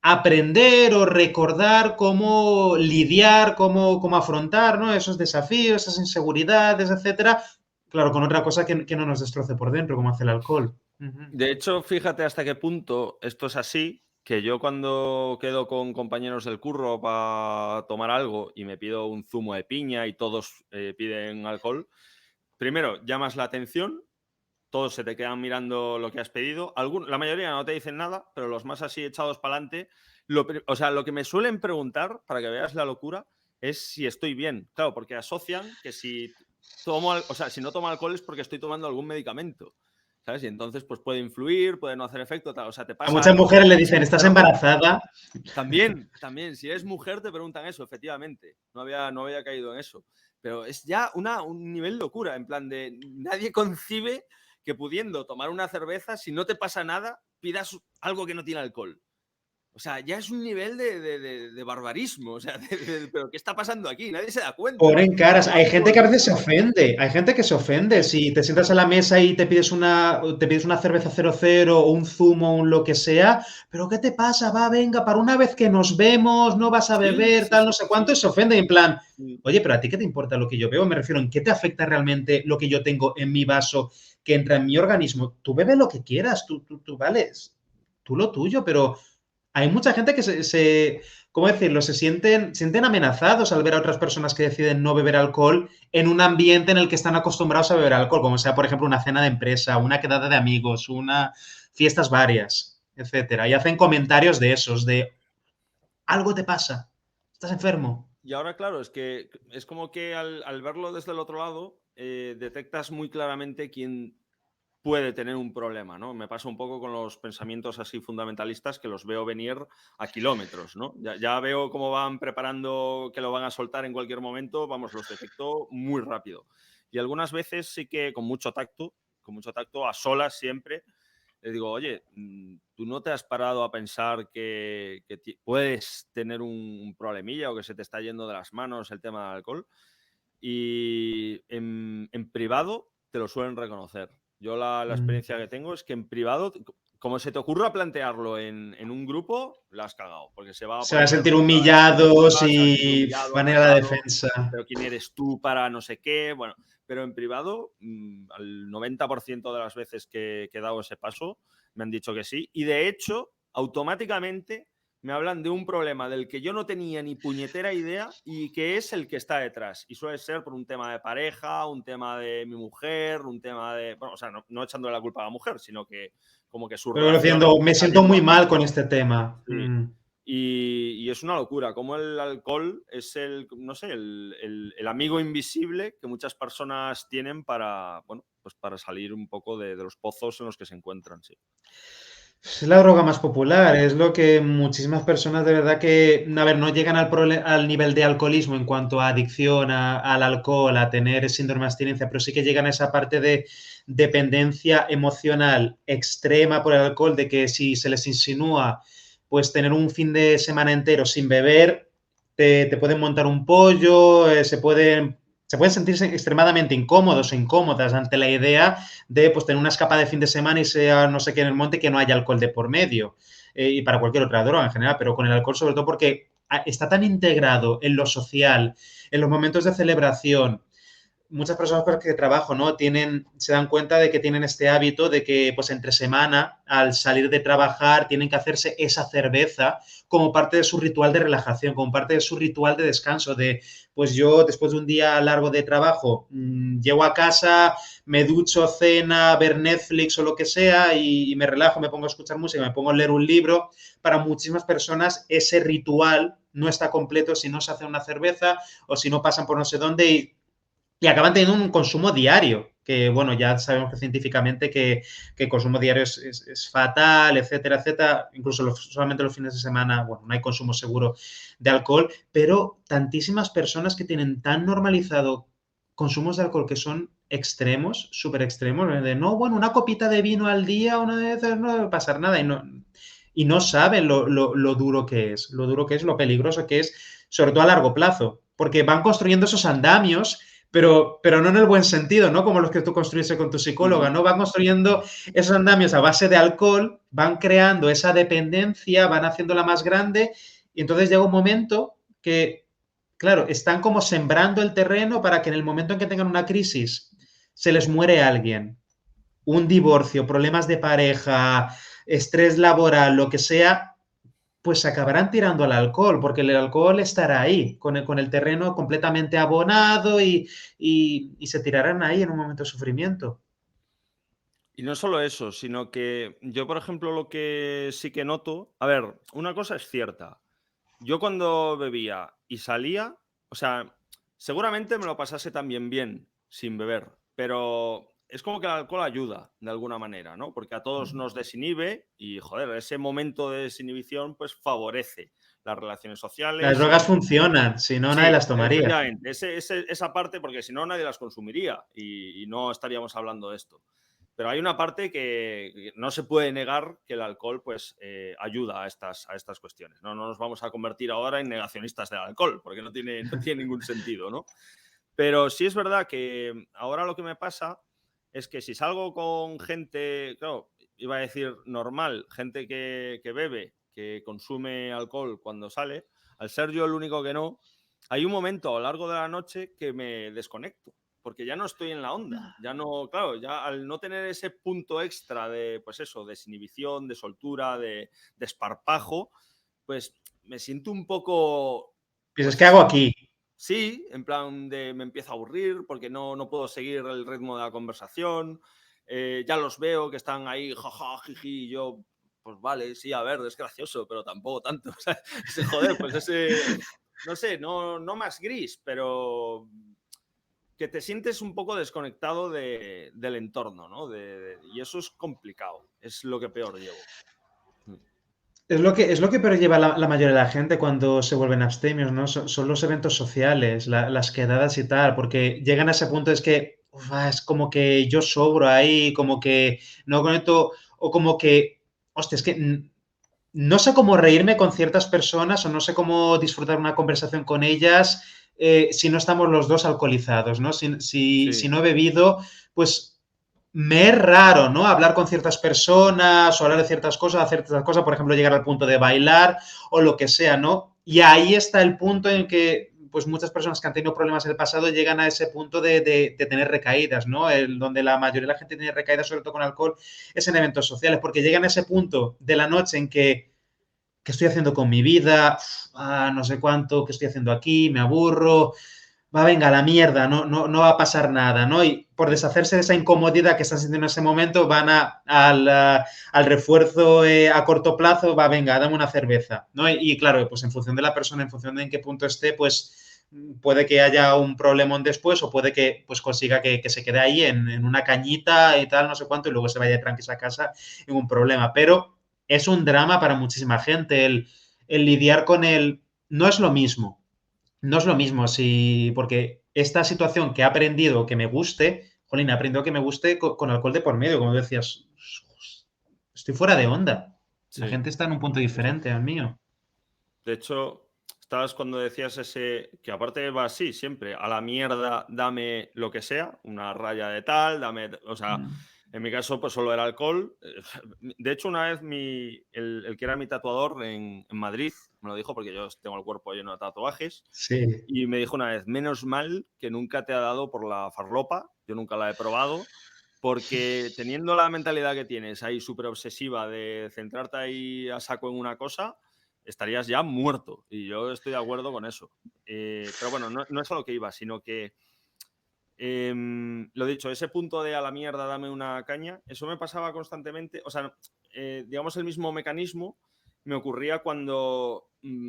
aprender o recordar cómo lidiar, cómo afrontar, ¿no? Esos desafíos, esas inseguridades, etcétera. Claro, con otra cosa que no nos destroce por dentro, como hace el alcohol. Uh -huh. De hecho, fíjate hasta qué punto esto es así, que yo cuando quedo con compañeros del curro para tomar algo y me pido un zumo de piña y todos piden alcohol, primero llamas la atención, todos se te quedan mirando lo que has pedido. La mayoría no te dicen nada, pero los más así echados para adelante, o sea, lo que me suelen preguntar, para que veas la locura, es si estoy bien. Claro, porque asocian que si o sea, si no tomo alcohol es porque estoy tomando algún medicamento, ¿sabes? Y entonces pues puede influir, puede no hacer efecto, tal. O sea, te A pasa muchas algo, mujeres le estás dicen, ¿estás enfermo. embarazada? También, si eres mujer te preguntan eso, efectivamente. No había caído en eso. Pero es ya un nivel locura, en plan de nadie concibe que pudiendo tomar una cerveza, si no te pasa nada, pidas algo que no tiene alcohol. O sea, ya es un nivel de barbarismo. O sea, pero ¿qué está pasando aquí? Nadie se da cuenta. Ponen caras. Hay gente que a veces se ofende. Hay gente que se ofende. Si te sientas a la mesa y te pides una cerveza 00 o un zumo o un lo que sea, pero ¿qué te pasa? Va, venga, para una vez que nos vemos, no vas a Sí, beber, sí, tal, sí, no sé sí. cuánto, y se ofende en plan, Sí. oye, pero ¿a ti qué te importa lo que yo veo? Me refiero, ¿en qué te afecta realmente lo que yo tengo en mi vaso que entra en mi organismo? Tú bebe lo que quieras, tú vales, tú lo tuyo, pero hay mucha gente que ¿cómo decirlo? Sienten amenazados al ver a otras personas que deciden no beber alcohol en un ambiente en el que están acostumbrados a beber alcohol, como sea, por ejemplo, una cena de empresa, una quedada de amigos, una fiestas varias, etcétera. Y hacen comentarios de esos, de algo te pasa, estás enfermo. Y ahora, claro, es que es como que al verlo desde el otro lado, detectas muy claramente quién puede tener un problema, ¿no? Me pasa un poco con los pensamientos así fundamentalistas que los veo venir a kilómetros, ¿no? Ya veo cómo van preparando que lo van a soltar en cualquier momento, vamos, los detecto muy rápido. Y algunas veces sí que con mucho tacto, a solas siempre, le digo, oye, ¿tú no te has parado a pensar que puedes tener un problemilla o que se te está yendo de las manos el tema del alcohol? Y en privado te lo suelen reconocer. Yo la Mm. experiencia que tengo es que en privado, como se te ocurra plantearlo en un grupo, la has cagado, porque se va a Se van a poner, sentir se humillados va a sentir y humillado, van a ir a la atacado, defensa. pero ¿quién eres tú para no sé qué? Bueno, pero en privado, al 90% de las veces que he dado ese paso, me han dicho que sí. Y de hecho, automáticamente me hablan de un problema del que yo no tenía ni puñetera idea y que es el que está detrás. Y suele ser por un tema de pareja, un tema de mi mujer, un tema de... Bueno, o sea, no echándole la culpa a la mujer, sino que como que su Pero relación diciendo, me está siento yendo muy a mal con pique. este tema. Sí. Y es una locura, como el alcohol es el, no sé, el amigo invisible que muchas personas tienen para, bueno, pues para salir un poco de los pozos en los que se encuentran, sí. Es la droga más popular, es lo que muchísimas personas de verdad que, a ver, no llegan al nivel de alcoholismo en cuanto a adicción al alcohol, a tener síndrome de abstinencia, pero sí que llegan a esa parte de dependencia emocional extrema por el alcohol, de que si se les insinúa, pues tener un fin de semana entero sin beber, te pueden montar un pollo, se pueden sentirse extremadamente incómodos o incómodas ante la idea de pues, tener una escapada de fin de semana y sea no sé qué en el monte que no haya alcohol de por medio. Y para cualquier otra droga en general, pero con el alcohol sobre todo porque está tan integrado en lo social, en los momentos de celebración, muchas personas con las que trabajo, ¿no? Se dan cuenta de que tienen este hábito de que, pues, entre semana, al salir de trabajar, tienen que hacerse esa cerveza como parte de su ritual de relajación, como parte de su ritual de descanso, de, pues yo, después de un día largo de trabajo, llego a casa, me ducho, cena, ver Netflix o lo que sea y me relajo, me pongo a escuchar música, me pongo a leer un libro. Para muchísimas personas ese ritual no está completo si no se hace una cerveza o si no pasan por no sé dónde y acaban teniendo un consumo diario, que bueno, ya sabemos que científicamente que el consumo diario es fatal, etcétera, etcétera. Incluso solamente los fines de semana, bueno, no hay consumo seguro de alcohol, pero tantísimas personas que tienen tan normalizado consumos de alcohol que son extremos, súper extremos, de no, bueno, una copita de vino al día, una vez no debe pasar nada, y no saben lo duro que es, lo peligroso que es, sobre todo a largo plazo, porque van construyendo esos andamios pero no en el buen sentido, ¿no? Como los que tú construiste con tu psicóloga, Ujú. ¿no? Van construyendo esos andamios a base de alcohol, van creando esa dependencia, van haciéndola más grande y entonces llega un momento que, claro, están como sembrando el terreno para que en el momento en que tengan una crisis se les muere alguien, un divorcio, problemas de pareja, estrés laboral, lo que sea, pues se acabarán tirando al alcohol, porque el alcohol estará ahí, con el terreno completamente abonado y se tirarán ahí en un momento de sufrimiento. Y no solo eso, sino que yo, por ejemplo, lo que sí que noto, a ver, una cosa es cierta. Yo cuando bebía y salía, o sea, seguramente me lo pasase también bien sin beber, pero es como que el alcohol ayuda de alguna manera, ¿no? Porque a todos nos desinhibe y, joder, ese momento de desinhibición pues favorece las relaciones Las sociales drogas y funcionan, si no, nadie sí, las tomaría. efectivamente, esa parte porque si no nadie las consumiría y no estaríamos hablando de esto. Pero hay una parte que no se puede negar que el alcohol pues, ayuda a estas cuestiones. No nos vamos a convertir ahora en negacionistas del alcohol, porque no tiene ningún sentido, ¿no? Pero sí es verdad que ahora lo que me pasa es que si salgo con gente, claro, iba a decir normal, gente que bebe, que consume alcohol cuando sale, al ser yo el único que no, hay un momento a lo largo de la noche que me desconecto, porque ya no estoy en la onda, ya no, claro, ya al no tener ese punto extra de, pues eso, desinhibición, de soltura, de desparpajo, pues me siento un poco, Piensas, pues ¿qué hago eso, aquí? sí, en plan de me empiezo a aburrir porque no puedo seguir el ritmo de la conversación. Ya los veo que están ahí, jaja, jiji, y yo, pues vale, sí, a ver, es gracioso, pero tampoco tanto. O sea, ese joder, pues ese, no sé, no más gris, pero que te sientes un poco desconectado del entorno, ¿no? Y eso es complicado, es lo que peor llevo. Mm. Es lo que peor lleva la mayoría de la gente cuando se vuelven abstemios, ¿no? Son los eventos sociales, las quedadas y tal, porque llegan a ese punto es que es como que yo sobro ahí, como que no conecto, o como que, hostia, es que no sé cómo reírme con ciertas personas o no sé cómo disfrutar una conversación con ellas si no estamos los dos alcoholizados, ¿no? Si Sí, no he bebido, pues me es raro, ¿no? Hablar con ciertas personas o hablar de ciertas cosas, hacer ciertas cosas, por ejemplo, llegar al punto de bailar o lo que sea, ¿no? Y ahí está el punto en que pues muchas personas que han tenido problemas en el pasado llegan a ese punto de tener recaídas, ¿no? Donde la mayoría de la gente tiene recaídas, sobre todo con alcohol, es en eventos sociales, porque llegan a ese punto de la noche en que ¿qué estoy haciendo con mi vida? No sé cuánto, ¿qué estoy haciendo aquí? Me aburro, venga, a la mierda, no va a pasar nada, ¿no? Y por deshacerse de esa incomodidad que están sintiendo en ese momento, van al refuerzo a corto plazo, venga, dame una cerveza, ¿no? Y claro, pues en función de la persona, en función de en qué punto esté, pues puede que haya un problemón después o puede que pues consiga que se quede ahí en una cañita y tal, no sé cuánto, y luego se vaya tranquila a casa, ningún problema. Pero es un drama para muchísima gente el lidiar con el... No es lo mismo, no es lo mismo si, porque esta situación que he aprendido que me guste, jolín, he aprendido que me guste con alcohol de por medio, como decías, estoy fuera de onda. La sí. gente está en un punto Sí, sí. diferente al mío. De hecho, estabas cuando decías ese, que aparte va así siempre, a la mierda, dame lo que sea, una raya de tal, dame, o sea, Mm. en mi caso pues solo era alcohol. De hecho, una vez el que era mi tatuador en Madrid me lo dijo porque yo tengo el cuerpo lleno de tatuajes Sí. y me dijo una vez, menos mal que nunca te ha dado por la farlopa, yo nunca la he probado. Porque teniendo la mentalidad que tienes ahí súper obsesiva de centrarte ahí a saco en una cosa, estarías ya muerto. Y yo estoy de acuerdo con eso. Pero bueno, no es a lo que iba, sino que, lo dicho, ese punto de a la mierda, dame una caña, eso me pasaba constantemente. O sea, digamos el mismo mecanismo me ocurría cuando,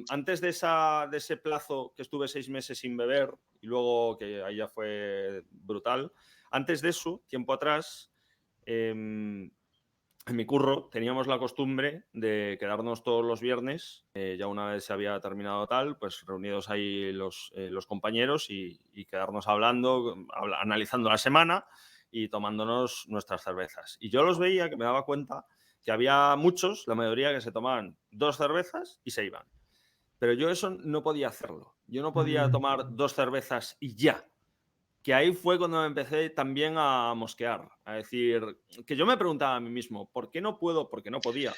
antes de ese plazo que estuve 6 meses sin beber y luego que ahí ya fue brutal, antes de eso, tiempo atrás, em, en mi curro teníamos la costumbre de quedarnos todos los viernes, ya una vez se había terminado tal, pues reunidos ahí los compañeros y quedarnos hablando, analizando la semana y tomándonos nuestras cervezas. Y yo los veía que me daba cuenta que había muchos, la mayoría, que se tomaban 2 cervezas y se iban. Pero yo eso no podía hacerlo. Yo no podía Mm. tomar 2 cervezas y ya, que ahí fue cuando me empecé también a mosquear, a decir, que yo me preguntaba a mí mismo, ¿por qué no puedo, porque no podía,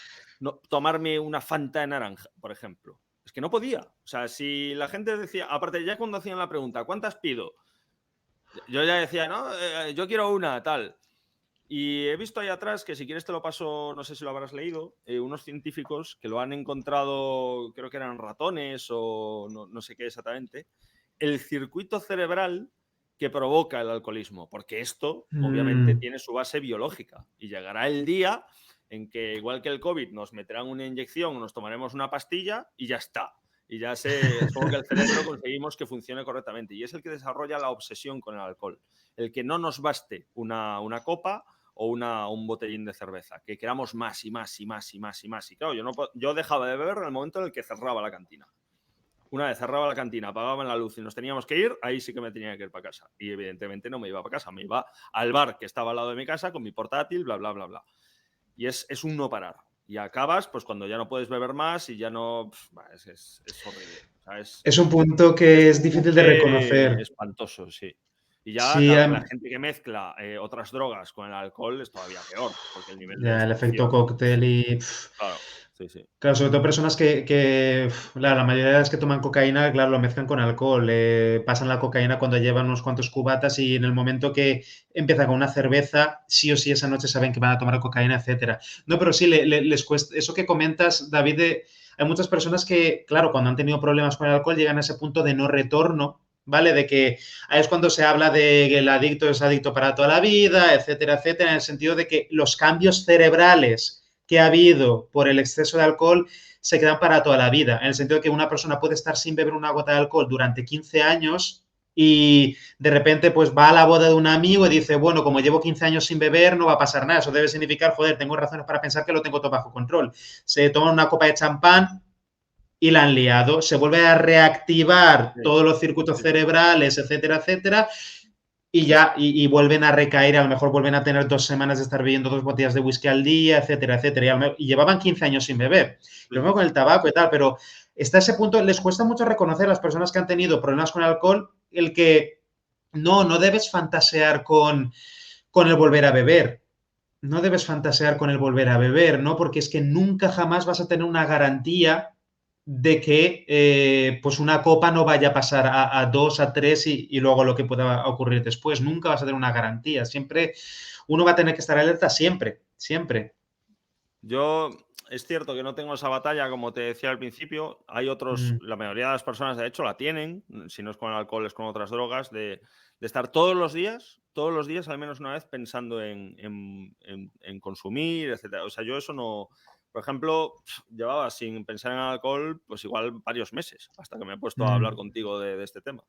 tomarme una Fanta de naranja, por ejemplo? Es que no podía. O sea, si la gente decía, aparte ya cuando hacían la pregunta, ¿cuántas pido? Yo ya decía, no, yo quiero una, tal. Y he visto ahí atrás que si quieres te lo paso, no sé si lo habrás leído, unos científicos que lo han encontrado, creo que eran ratones o no sé qué exactamente, el circuito cerebral que provoca el alcoholismo, porque esto obviamente Mm. tiene su base biológica y llegará el día en que, igual que el COVID, nos meterán una inyección, nos tomaremos una pastilla y ya está. Y ya solo que el cerebro conseguimos que funcione correctamente. Y es el que desarrolla la obsesión con el alcohol. El que no nos baste una copa o un botellín de cerveza, que queramos más y más y más y más y más. Y claro, yo dejaba de beber en el momento en el que cerraba la cantina. Una vez cerraba la cantina, apagaban la luz y nos teníamos que ir, ahí sí que me tenía que ir para casa. Y evidentemente no me iba para casa, me iba al bar que estaba al lado de mi casa con mi portátil, bla, bla, bla, bla. Y es un no parar. Y acabas pues cuando ya no puedes beber más y ya no... es horrible. O sea, Es un punto es que es un difícil de bucle reconocer. espantoso, sí. Y ya, Sí, claro, la gente que mezcla otras drogas con el alcohol es todavía peor, porque el nivel de ya el efecto destrucción... cóctel y Claro, sí, sí. claro, sobre todo personas la mayoría de las que toman cocaína, claro, lo mezclan con alcohol. Pasan la cocaína cuando llevan unos cuantos cubatas y en el momento que empieza con una cerveza, sí o sí esa noche saben que van a tomar cocaína, etcétera. No, pero sí, les cuesta. Eso que comentas, David, hay muchas personas que, claro, cuando han tenido problemas con el alcohol llegan a ese punto de no retorno, ¿vale? De que ahí es cuando se habla de que el adicto es adicto para toda la vida, etcétera, etcétera, en el sentido de que los cambios cerebrales que ha habido por el exceso de alcohol se quedan para toda la vida, en el sentido de que una persona puede estar sin beber una gota de alcohol durante 15 años y de repente pues va a la boda de un amigo y dice, bueno, como llevo 15 años sin beber, no va a pasar nada. Eso debe significar, joder, tengo razones para pensar que lo tengo todo bajo control. Se toma una copa de champán y la han liado. Se vuelve a reactivar Sí, todos los circuitos sí, sí. cerebrales, etcétera, etcétera, y ya, y vuelven a recaer, a lo mejor vuelven a tener 2 semanas de estar bebiendo 2 botellas de whisky al día, etcétera, etcétera. Y llevaban 15 años sin beber. Lo mismo Sí. con el tabaco y tal, pero está ese punto, les cuesta mucho reconocer a las personas que han tenido problemas con el alcohol, el que no debes fantasear con el volver a beber. No debes fantasear con el volver a beber, ¿no? Porque es que nunca jamás vas a tener una garantía de que pues una copa no vaya a pasar a dos, a tres y luego lo que pueda ocurrir después. Nunca vas a tener una garantía. Siempre uno va a tener que estar alerta siempre, siempre. Yo es cierto que no tengo esa batalla, como te decía al principio. Hay otros, Mm, la mayoría de las personas de hecho la tienen, si no es con el alcohol, es con otras drogas, de estar todos los días, al menos una vez, pensando en consumir, etcétera. O sea, yo eso no. Por ejemplo, llevaba sin pensar en alcohol, pues igual varios meses, hasta que me he puesto a hablar mm. contigo de este tema.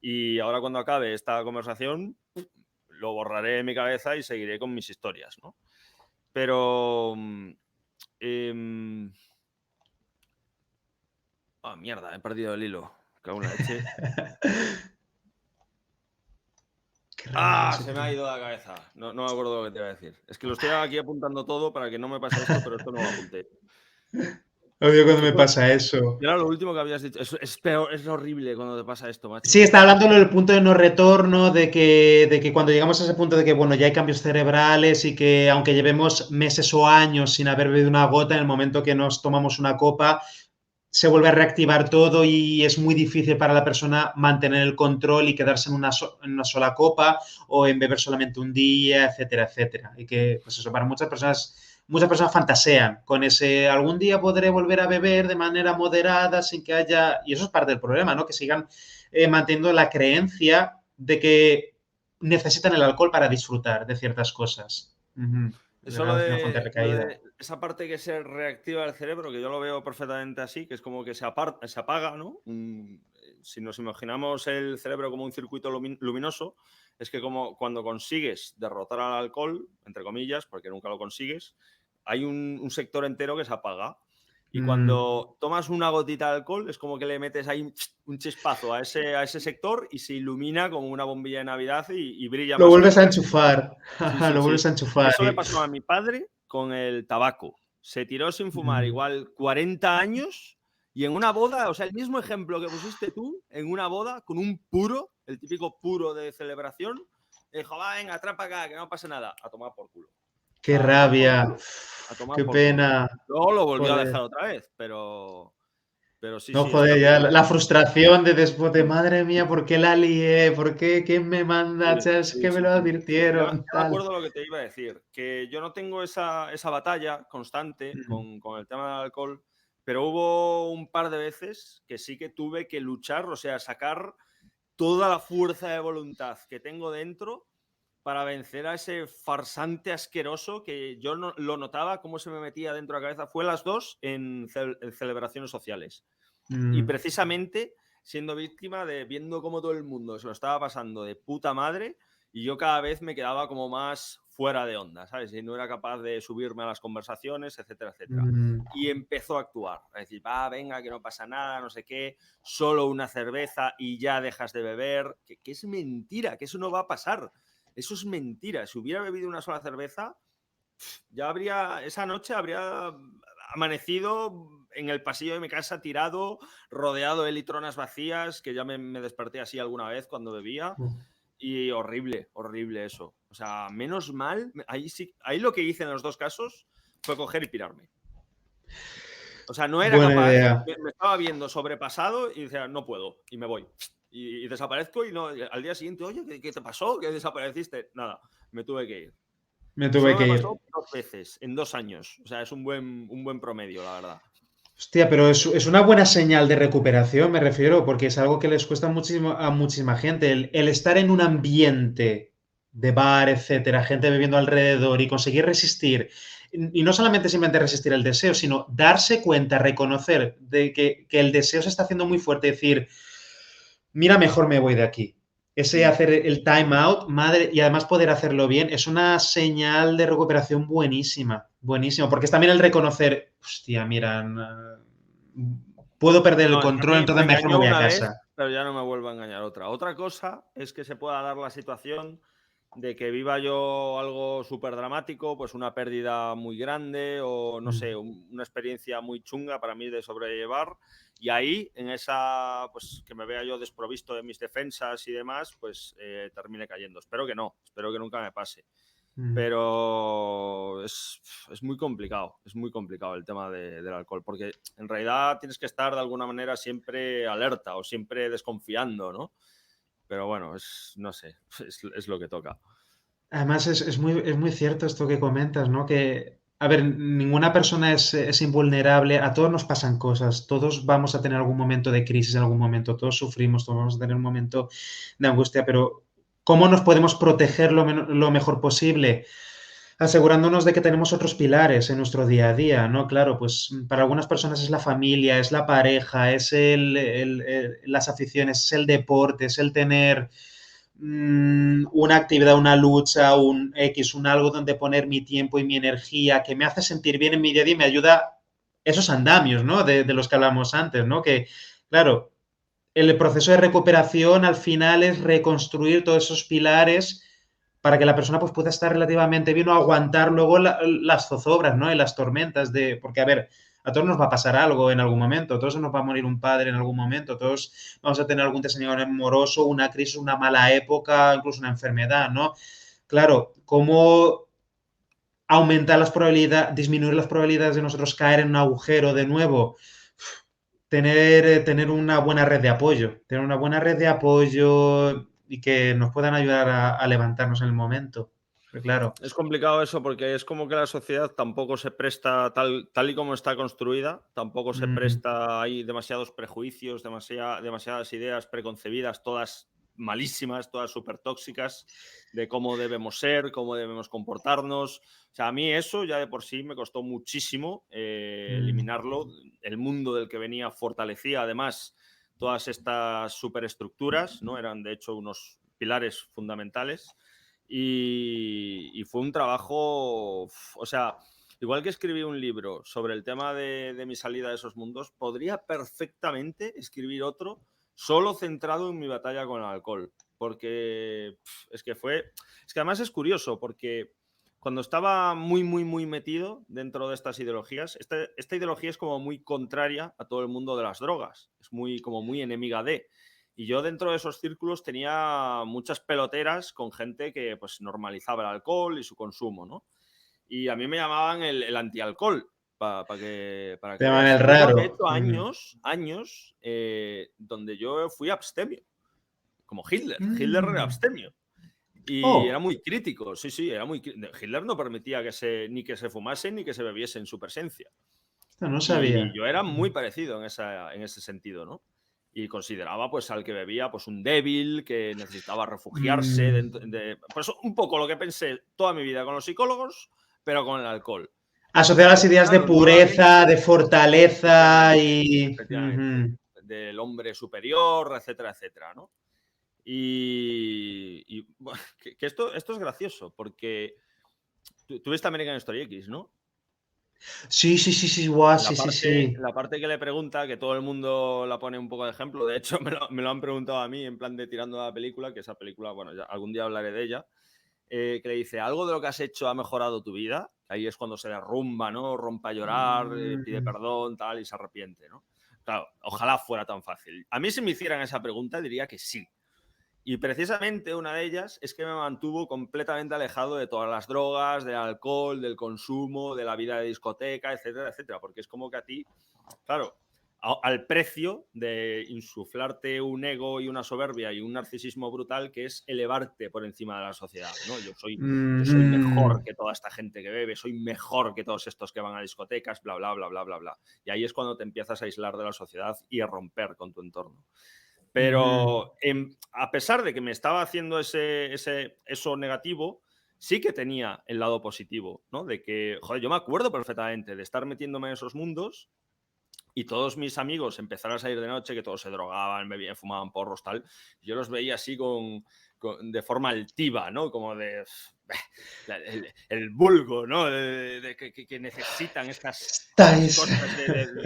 Y ahora cuando acabe esta conversación, lo borraré de mi cabeza y seguiré con mis historias, ¿no? Pero Em, mierda, he perdido el hilo. Cago en la leche. Qué rabia eso, Se qué me ha rabia. ido la cabeza. No, no me acuerdo lo que te iba a decir. Es que lo estoy aquí apuntando todo para que no me pase esto, pero esto no lo apunté. Odio cuando ¿Qué me fue? pasa eso. Era lo último que habías dicho. Es peor, es horrible cuando te pasa esto, Sí, macho. está hablando del punto de no retorno, de que cuando llegamos a ese punto de que, bueno, ya hay cambios cerebrales y que aunque llevemos meses o años sin haber bebido una gota, en el momento que nos tomamos una copa, se vuelve a reactivar todo y es muy difícil para la persona mantener el control y quedarse en una sola copa o en beber solamente un día, etcétera, etcétera. Y que, pues eso, para muchas personas fantasean con ese algún día podré volver a beber de manera moderada sin que haya... Y eso es parte del problema, ¿no? Que sigan manteniendo la creencia de que necesitan el alcohol para disfrutar de ciertas cosas. Uh-huh. Y Eso al final fuente de lo recaída. de esa parte que se reactiva del cerebro, que yo lo veo perfectamente así, que es como que se apaga, ¿no? Si nos imaginamos el cerebro como un circuito luminoso, es que como cuando consigues derrotar al alcohol, entre comillas, porque nunca lo consigues, hay un sector entero que se apaga. Y Mm. cuando tomas una gotita de alcohol, es como que le metes ahí un chispazo a ese sector y se ilumina como una bombilla de Navidad y brilla Lo más vuelves a fuerte. enchufar. Sí, Lo sí, sí. vuelves a enchufar. Eso le pasó a mi padre con el tabaco. Se tiró sin fumar Mm. igual 40 años y en una boda, o sea, el mismo ejemplo que pusiste tú, en una boda con un puro, el típico puro de celebración, dijo, va, venga, atrapa acá, que no pasa nada, a tomar por culo. O Qué sea, a tomar por rabia. culo. A tomar Qué por culo. pena. Luego lo volvió a dejar Joder. otra vez, pero sí, No, sí, es joder, ya terrible. la frustración de después de madre mía, ¿por qué la lié? ¿Por qué? ¿Quién me Sí, manda? Es sí, que me sí, lo sí. Ya advirtieron, me tal. acuerdo lo que te iba a decir, que yo no tengo esa batalla constante Mm. con el tema del alcohol, pero hubo un par de veces que sí que tuve que luchar, o sea, sacar toda la fuerza de voluntad que tengo dentro para vencer a ese farsante asqueroso que yo no, lo notaba cómo se me metía dentro de la cabeza. Fue las dos en celebraciones sociales. Y Mm. precisamente siendo víctima de viendo cómo todo el mundo se lo estaba pasando de puta madre y yo cada vez me quedaba como más fuera de onda, ¿sabes? Y no era capaz de subirme a las conversaciones, etcétera, etcétera. Mm. Y empezó a actuar, a decir, va, venga, que no pasa nada, no sé qué, solo una cerveza y ya dejas de beber, que es mentira, que eso no va a pasar. Eso es mentira. Si hubiera bebido una sola cerveza, ya esa noche habría amanecido en el pasillo de mi casa tirado, rodeado de litronas vacías, que ya me desperté así alguna vez cuando bebía. Y horrible, horrible eso. O sea, menos mal, ahí lo que hice en los dos casos fue coger y pirarme. O sea, no era Buena capaz, idea. me estaba viendo sobrepasado y decía, no puedo, y me voy. Y desaparezco y no, al día siguiente, oye, ¿qué te pasó? ¿Qué desapareciste? Nada, me tuve que ir. Me tuve Solo que me ir. pasó 2 veces en 2 años. O sea, es un buen promedio, la verdad. Hostia, pero es una buena señal de recuperación, me refiero, porque es algo que les cuesta muchísimo a muchísima gente. El estar en un ambiente de bar, etcétera, gente bebiendo alrededor y conseguir resistir, y no solamente simplemente resistir el deseo, sino darse cuenta, reconocer de que el deseo se está haciendo muy fuerte, decir, mira, mejor me voy de aquí. Ese Mm. hacer el time out, madre, y además poder hacerlo bien, es una señal de recuperación buenísima, buenísimo, porque es también el reconocer, hostia, mira, puedo perder el No, es que a control, mí me entonces mejor me engañó voy a una vez, casa. pero ya no me vuelvo a engañar otra. Otra cosa es que se pueda dar la situación de que viva yo algo súper dramático, pues una pérdida muy grande o no sé, una experiencia muy chunga para mí de sobrellevar. Y ahí, en esa, pues que me vea yo desprovisto de mis defensas y demás, pues termine cayendo. Espero que no, espero que nunca me pase. Mm. Pero es muy complicado el tema del alcohol, porque en realidad tienes que estar de alguna manera siempre alerta o siempre desconfiando, ¿no? Pero bueno, no sé, es lo que toca. Además, es muy cierto esto que comentas, ¿no? Que, a ver, ninguna persona es invulnerable, a todos nos pasan cosas, todos vamos a tener algún momento de crisis en algún momento, todos sufrimos, todos vamos a tener un momento de angustia, pero ¿cómo nos podemos proteger lo mejor posible? Asegurándonos de que tenemos otros pilares en nuestro día a día, ¿no? Claro, pues para algunas personas es la familia, es la pareja, es las aficiones, es el deporte, es el tener una actividad, una lucha, un X, un algo donde poner mi tiempo y mi energía, que me hace sentir bien en mi día a día y me ayuda esos andamios, ¿no? De los que hablamos antes, ¿no? Que, claro, el proceso de recuperación al final es reconstruir todos esos pilares para que la persona pues, pueda estar relativamente bien o aguantar luego las zozobras, ¿no? Y las tormentas de... Porque, a ver, a todos nos va a pasar algo en algún momento, a todos nos va a morir un padre en algún momento, todos vamos a tener algún desengaño amoroso, una crisis, una mala época, incluso una enfermedad, ¿no? Claro, ¿cómo aumentar las probabilidades, disminuir las probabilidades de nosotros caer en un agujero de nuevo? Tener una buena red de apoyo, tener una buena red de apoyo y que nos puedan ayudar a levantarnos en el momento. Pero claro. Es complicado eso porque es como que la sociedad tampoco se presta, tal y como está construida, tampoco se Mm, presta, hay demasiados prejuicios, demasiadas ideas preconcebidas, todas malísimas, todas súper tóxicas, de cómo debemos ser, cómo debemos comportarnos. O sea, a mí eso ya de por sí me costó muchísimo mm, eliminarlo. El mundo del que venía fortalecía además todas estas superestructuras, ¿no? Eran de hecho unos pilares fundamentales. Y fue un trabajo, o sea, igual que escribí un libro sobre el tema de mi salida de esos mundos, podría perfectamente escribir otro solo centrado en mi batalla con el alcohol. Porque es que además es curioso, porque cuando estaba muy metido dentro de estas ideologías, esta ideología es como muy contraria a todo el mundo de las drogas, es como muy enemiga de. Y yo dentro de esos círculos tenía muchas peloteras con gente que pues normalizaba el alcohol y su consumo, ¿no? Y a mí me llamaban el antialcohol, para te que llaman veas. el Y hubo, de raro. hecho, años donde yo fui abstemio, como Hitler. Hitler era Mm. abstemio. Y era Oh, muy crítico, sí, era muy Hitler no permitía ni que se fumase ni que se bebiese en su presencia. esto no Y sabía. yo era muy parecido en ese sentido, ¿no? Y consideraba pues al que bebía pues un débil, que necesitaba refugiarse Mm. pues un poco lo que pensé toda mi vida con los psicólogos, pero con el alcohol. Asociar las ideas de Claro, pureza, nuevamente, de fortaleza efectivamente, y... efectivamente, Ujú. del hombre superior, etcétera, etcétera, ¿no? Y bueno, que esto es gracioso, porque Tú viste American Story X, ¿no? Sí, guau, La sí. parte que le pregunta, que todo el mundo la pone un poco de ejemplo, de hecho me lo han preguntado a mí en plan de tirando a la película, que esa película, bueno, ya algún día hablaré de ella, que le dice, ¿algo de lo que has hecho ha mejorado tu vida? Ahí es cuando se derrumba, ¿no? Rompe a llorar, pide Mm. perdón, tal, y se arrepiente, ¿no? Claro, ojalá fuera tan fácil. A mí si me hicieran esa pregunta diría que sí. Y precisamente una de ellas es que me mantuvo completamente alejado de todas las drogas, del alcohol, del consumo, de la vida de discoteca, etcétera, etcétera. Porque es como que a ti, claro, al precio de insuflarte un ego y una soberbia y un narcisismo brutal que es elevarte por encima de la sociedad, ¿no? Yo soy mejor Mhm. que toda esta gente que bebe, soy mejor que todos estos que van a discotecas, bla, bla, bla, bla, bla, bla. Y ahí es cuando te empiezas a aislar de la sociedad y a romper con tu entorno. Mhm. Pero a pesar de que me estaba haciendo eso negativo, sí que tenía el lado positivo, ¿no? De que, joder, yo me acuerdo perfectamente de estar metiéndome en esos mundos y todos mis amigos empezaron a salir de noche, que todos se drogaban, bebían, fumaban porros, tal. Yo los veía así de forma altiva, ¿no? Como de el vulgo, ¿no? Que necesitan estas Estáis. cosas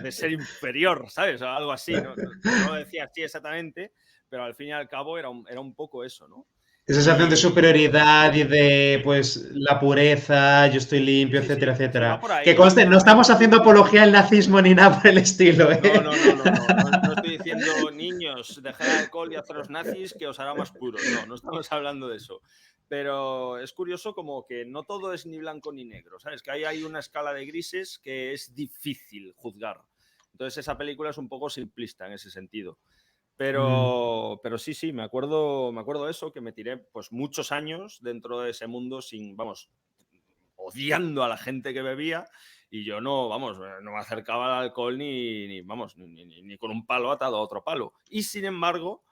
de ser inferior, ¿sabes? O algo así, ¿no? No lo decía así exactamente, pero al fin y al cabo era un poco eso, ¿no? Esa sensación de Y superioridad y de, sí, pues, la pureza, yo estoy sí, limpio, sí, etcétera, sí, sí, va etcétera. por Que ahí, va conste, por no ahí. estamos haciendo apología al nazismo ni nada por el estilo, No, ¿eh? no, no, no, no, no, no estoy diciendo niños, dejar el alcohol y haceros nazis que os hará más puros. No, no estamos hablando de eso. Pero es curioso como que no todo es ni blanco ni negro, ¿sabes? Que ahí hay una escala de grises que es difícil juzgar. Entonces esa película es un poco simplista en ese sentido. Mm. Pero sí, me acuerdo de eso, que me tiré pues muchos años dentro de ese mundo sin, vamos, odiando a la gente que bebía y yo no, vamos, no me acercaba al alcohol vamos, ni con un palo atado a otro palo. Y sin embargo,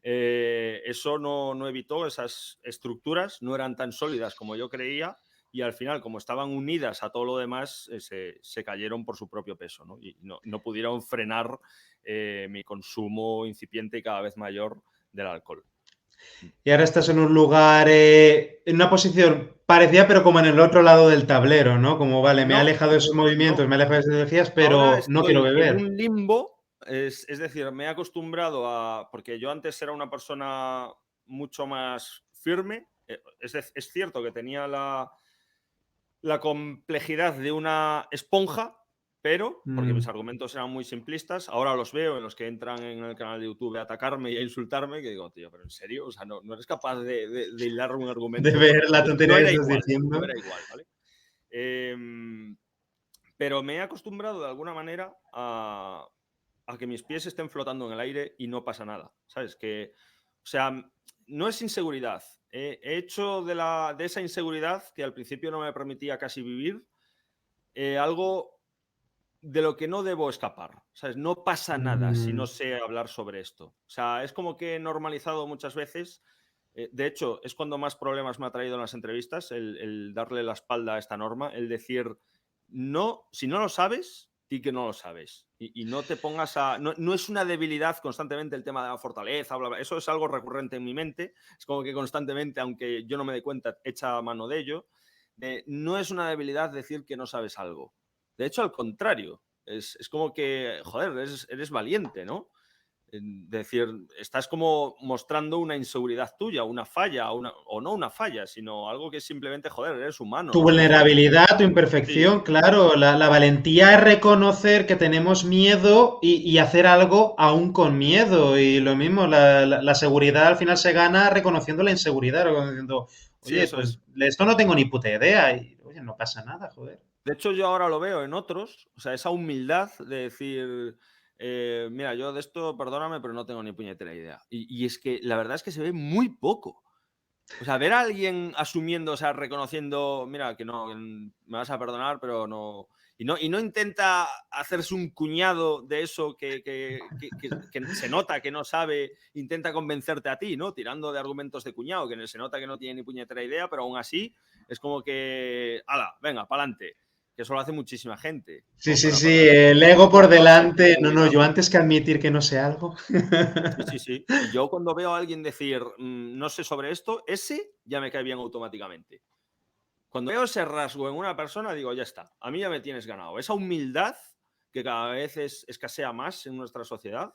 eso no evitó, esas estructuras no eran tan sólidas como yo creía y al final, como estaban unidas a todo lo demás, se cayeron por su propio peso, ¿no? Y no pudieron frenar mi consumo incipiente y cada vez mayor del alcohol. Y ahora estás en un lugar, en una posición parecida, pero como en el otro lado del tablero, ¿no? Como, vale, me he No, alejado de esos movimientos, no. me he alejado de esas energías, Ahora pero no quiero estoy en beber. un limbo, es decir, me he acostumbrado porque yo antes era una persona mucho más firme, es cierto que tenía la complejidad de una esponja, pero, porque mis Mm. argumentos eran muy simplistas, ahora los veo en los que entran en el canal de YouTube a atacarme y a insultarme, que digo, tío, pero en serio, o sea, no eres capaz de hilar un De argumento, ver la tontería no que era estás igual, no diciendo. era igual, ¿vale? Em, pero me he acostumbrado de alguna manera a que mis pies estén flotando en el aire y no pasa nada, ¿sabes? O sea, no es inseguridad. He hecho de esa inseguridad, que al principio no me permitía casi vivir, algo de lo que no debo escapar, ¿sabes? No pasa nada si no Mm. sé hablar sobre esto. O sea, es como que he normalizado muchas veces. De hecho, es cuando más problemas me ha traído en las entrevistas el darle la espalda a esta norma, el decir, no, si no lo sabes, di que no lo sabes. Y no te pongas a. No es una debilidad constantemente el tema de la fortaleza, bla, bla. Eso es algo recurrente en mi mente. Es como que constantemente, aunque yo no me dé cuenta, echa mano de ello. No es una debilidad decir que no sabes algo. De hecho, al contrario. Es como que, joder, eres valiente, ¿no? Decir, estás como mostrando una inseguridad tuya, una falla, o no una falla, sino algo que es simplemente, joder, eres humano, Tu no somos máquinas. vulnerabilidad, tu Sí, imperfección, claro, la valentía es reconocer que tenemos miedo y hacer algo aún con miedo. Y lo mismo, la seguridad al final se gana reconociendo la inseguridad, reconociendo, sí, oye, eso pues es. de esto no tengo ni puta idea. Y, oye, no pasa nada, joder. De hecho, yo ahora lo veo en otros, o sea, esa humildad de decir, mira, yo de esto, perdóname, pero no tengo ni puñetera idea. Y es que la verdad es que se ve muy poco. O sea, ver a alguien asumiendo, o sea, reconociendo, mira, que no, me vas a perdonar, pero no. Y no intenta hacerse un cuñado de eso que se nota que no sabe, intenta convencerte a ti, ¿no? Tirando de argumentos de cuñado, que se nota que no tiene ni puñetera idea, pero aún así es como que, ala, venga, pa'lante. Que eso lo hace muchísima gente, Sí, ¿no? sí, Para sí, perder el tiempo, ego por no admitir delante. No, no, seguridad. yo antes que admitir que no sé algo. Sí, sí, sí. Y yo cuando veo a alguien decir, no sé sobre esto, ese ya me cae bien automáticamente. Cuando veo ese rasgo en una persona, digo, ya está, a mí ya me tienes ganado. Esa humildad que cada vez escasea más en nuestra sociedad,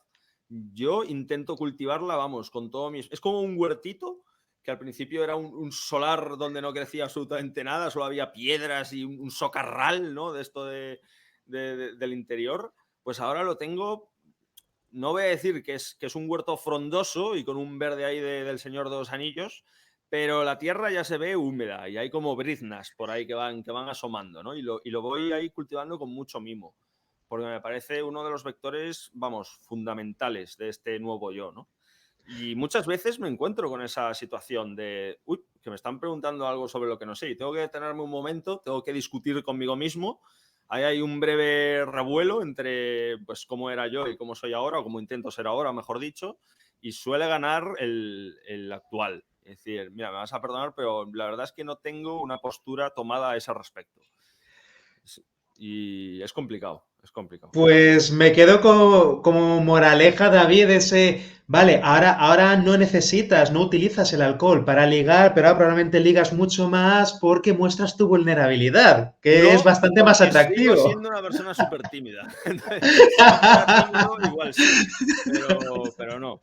yo intento cultivarla, vamos, con todo mi... Es como un huertito que al principio era un solar donde no crecía absolutamente nada, solo había piedras y un socarral, ¿no? De esto del interior. Pues ahora lo tengo, no voy a decir que es un huerto frondoso y con un verde ahí del Señor de los Anillos, pero la tierra ya se ve húmeda y hay como briznas por ahí que van asomando, ¿no? Y lo voy ahí cultivando con mucho mimo, porque me parece uno de los vectores, vamos, fundamentales de este nuevo yo, ¿no? Y muchas veces me encuentro con esa situación de, uy, que me están preguntando algo sobre lo que no sé y tengo que detenerme un momento, tengo que discutir conmigo mismo. Ahí hay un breve revuelo entre pues cómo era yo y cómo soy ahora, o cómo intento ser ahora, mejor dicho, y suele ganar el actual. Es decir, mira, me vas a perdonar, pero la verdad es que no tengo una postura tomada a ese respecto. Y es complicado, es complicado. Pues me quedo como moraleja, David, vale, ahora no necesitas, no utilizas el alcohol para ligar, pero ahora probablemente ligas mucho más porque muestras tu vulnerabilidad, que es No, bastante más porque sigo atractivo. siendo una persona súper tímida. Si no fuera tímido, igual sí. Pero no,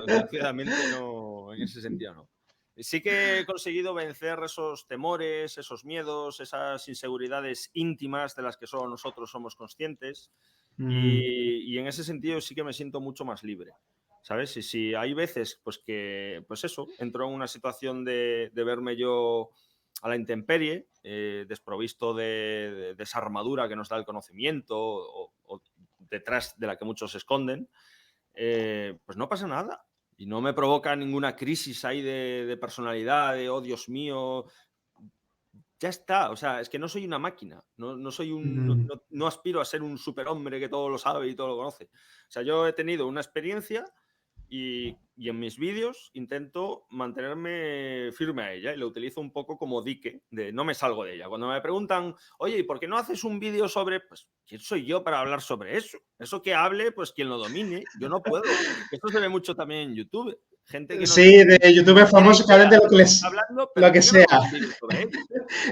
desgraciadamente no, en ese sentido no. Sí que he conseguido vencer esos temores, esos miedos, esas inseguridades íntimas de las que solo nosotros somos conscientes. Mm, Y en ese sentido sí que me siento mucho más libre. ¿Sabes? Y si hay veces, pues que, pues eso, entro en una situación de verme yo a la intemperie, desprovisto de esa armadura que nos da el conocimiento o detrás de la que muchos se esconden, pues no pasa nada. Y no me provoca ninguna crisis ahí de personalidad, de, oh, Dios mío, ya está. O sea, es que no soy una máquina, no soy mm. no aspiro a ser un superhombre que todo lo sabe y todo lo conoce. O sea, yo he tenido una experiencia y en mis vídeos intento mantenerme firme a ella y lo utilizo un poco como dique, de no me salgo de ella. Cuando me preguntan, oye, ¿y por qué no haces un vídeo sobre, pues, quién soy yo para hablar sobre eso? Eso que hable, pues quien lo domine, yo no puedo. Esto se ve mucho también en YouTube. Gente que no Sí, tiene de ni youtubers puñetera famosos que hablan idea de de lo que está hablando, lo pero que ¿por qué no sea. hago un vídeo sobre ello?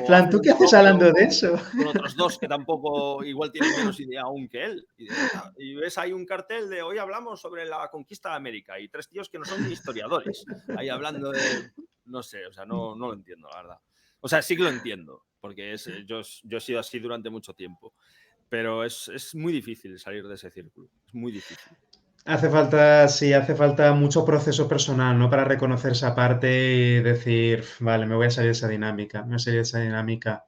O Plan, hacer ¿tú un qué haces coloquio hablando de eso? con otros dos que tampoco igual tienen menos idea aún que él. Y ves ahí un cartel de hoy hablamos sobre la conquista de América y tres tíos que no son ni historiadores, ahí hablando de, no sé, o sea, no lo entiendo, la verdad. O sea, sí que lo entiendo, porque yo he sido así durante mucho tiempo, pero es muy difícil salir de ese círculo, es muy difícil. Hace falta, sí, hace falta mucho proceso personal, ¿no? Para reconocer esa parte y decir, vale, me voy a salir de esa dinámica, me voy a salir de esa dinámica.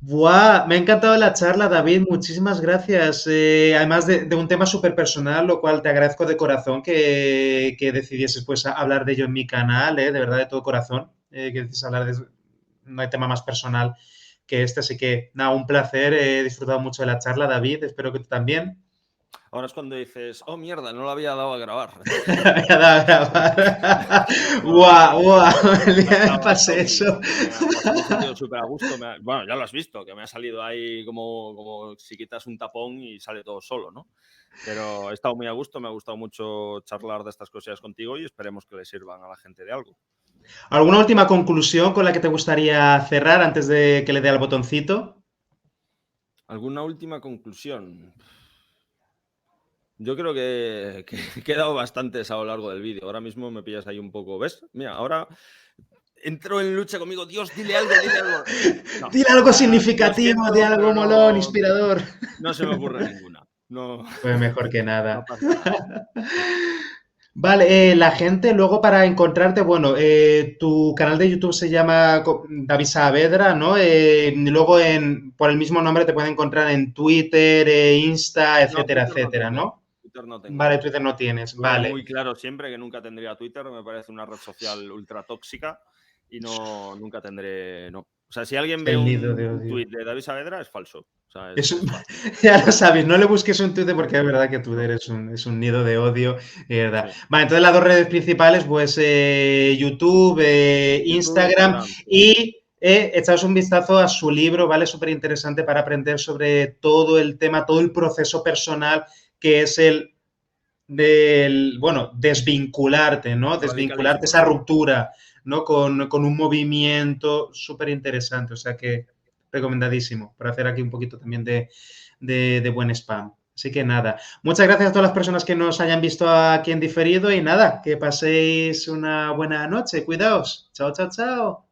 Buah, me ha encantado la charla, David, muchísimas gracias. Además de un tema súper personal, lo cual te agradezco de corazón que decidieses pues hablar de ello en mi canal, de verdad de todo corazón, que decides hablar de... No hay tema más personal que este, así que nada, un placer, he disfrutado mucho de la charla, David, espero que tú también. Ahora es cuando dices, oh mierda, no lo había dado a grabar. Voy a dar a grabar. No, Guau, guau, el día me ha estado pasé muy eso. bien. Pues me he sentido súper a gusto. Bueno, ya lo has visto, que me ha salido ahí como si quitas un tapón y sale todo solo, ¿no? Pero he estado muy a gusto, me ha gustado mucho charlar de estas cosillas contigo y esperemos que le sirvan a la gente de algo. ¿Alguna última conclusión con la que te gustaría cerrar antes de que le dé al botoncito? ¿Alguna última conclusión? Yo creo que he dado bastantes a lo largo del vídeo. Ahora mismo me pillas ahí un poco, ¿ves? Mira, ahora entro en lucha conmigo. Dios, dile algo, dile algo. No, Dile algo lo significativo, de siento, algo pero molón, inspirador. no se me ocurre ninguna. No, Pues mejor que no nada. pasa nada. Vale, la gente luego para encontrarte, bueno, tu canal de YouTube se llama David Saavedra, ¿no? Luego por el mismo nombre te pueden encontrar en Twitter, Insta, No, etcétera, Twitter no etcétera, tengo. ¿no? Twitter no Vale, tengo. Twitter no tienes, Tuve vale. muy claro siempre que nunca tendría Twitter. Me parece una red social ultra tóxica y nunca tendré. No. O sea, si alguien ve El nido de un odio. tuit de David Saavedra, es falso. O sea, Es un- es fácil. ya lo sabes, no le busques un Twitter porque es verdad que No, Twitter es un nido de odio, es verdad. sí. Vale, entonces las dos redes principales, pues YouTube, YouTube e Instagram Instagram, sí. y echaos un vistazo a su libro, ¿vale? Súper interesante para aprender sobre todo el tema, todo el proceso personal que es bueno, desvincularte, ¿no? Desvincularte, Radicalísimo, esa sí. ruptura ¿no? Con un movimiento súper interesante. O sea que recomendadísimo para hacer aquí un poquito también de buen spam. Así que nada, muchas gracias a todas las personas que nos hayan visto aquí en diferido y nada, que paséis una buena noche. Cuidaos. Chao, chao, chao.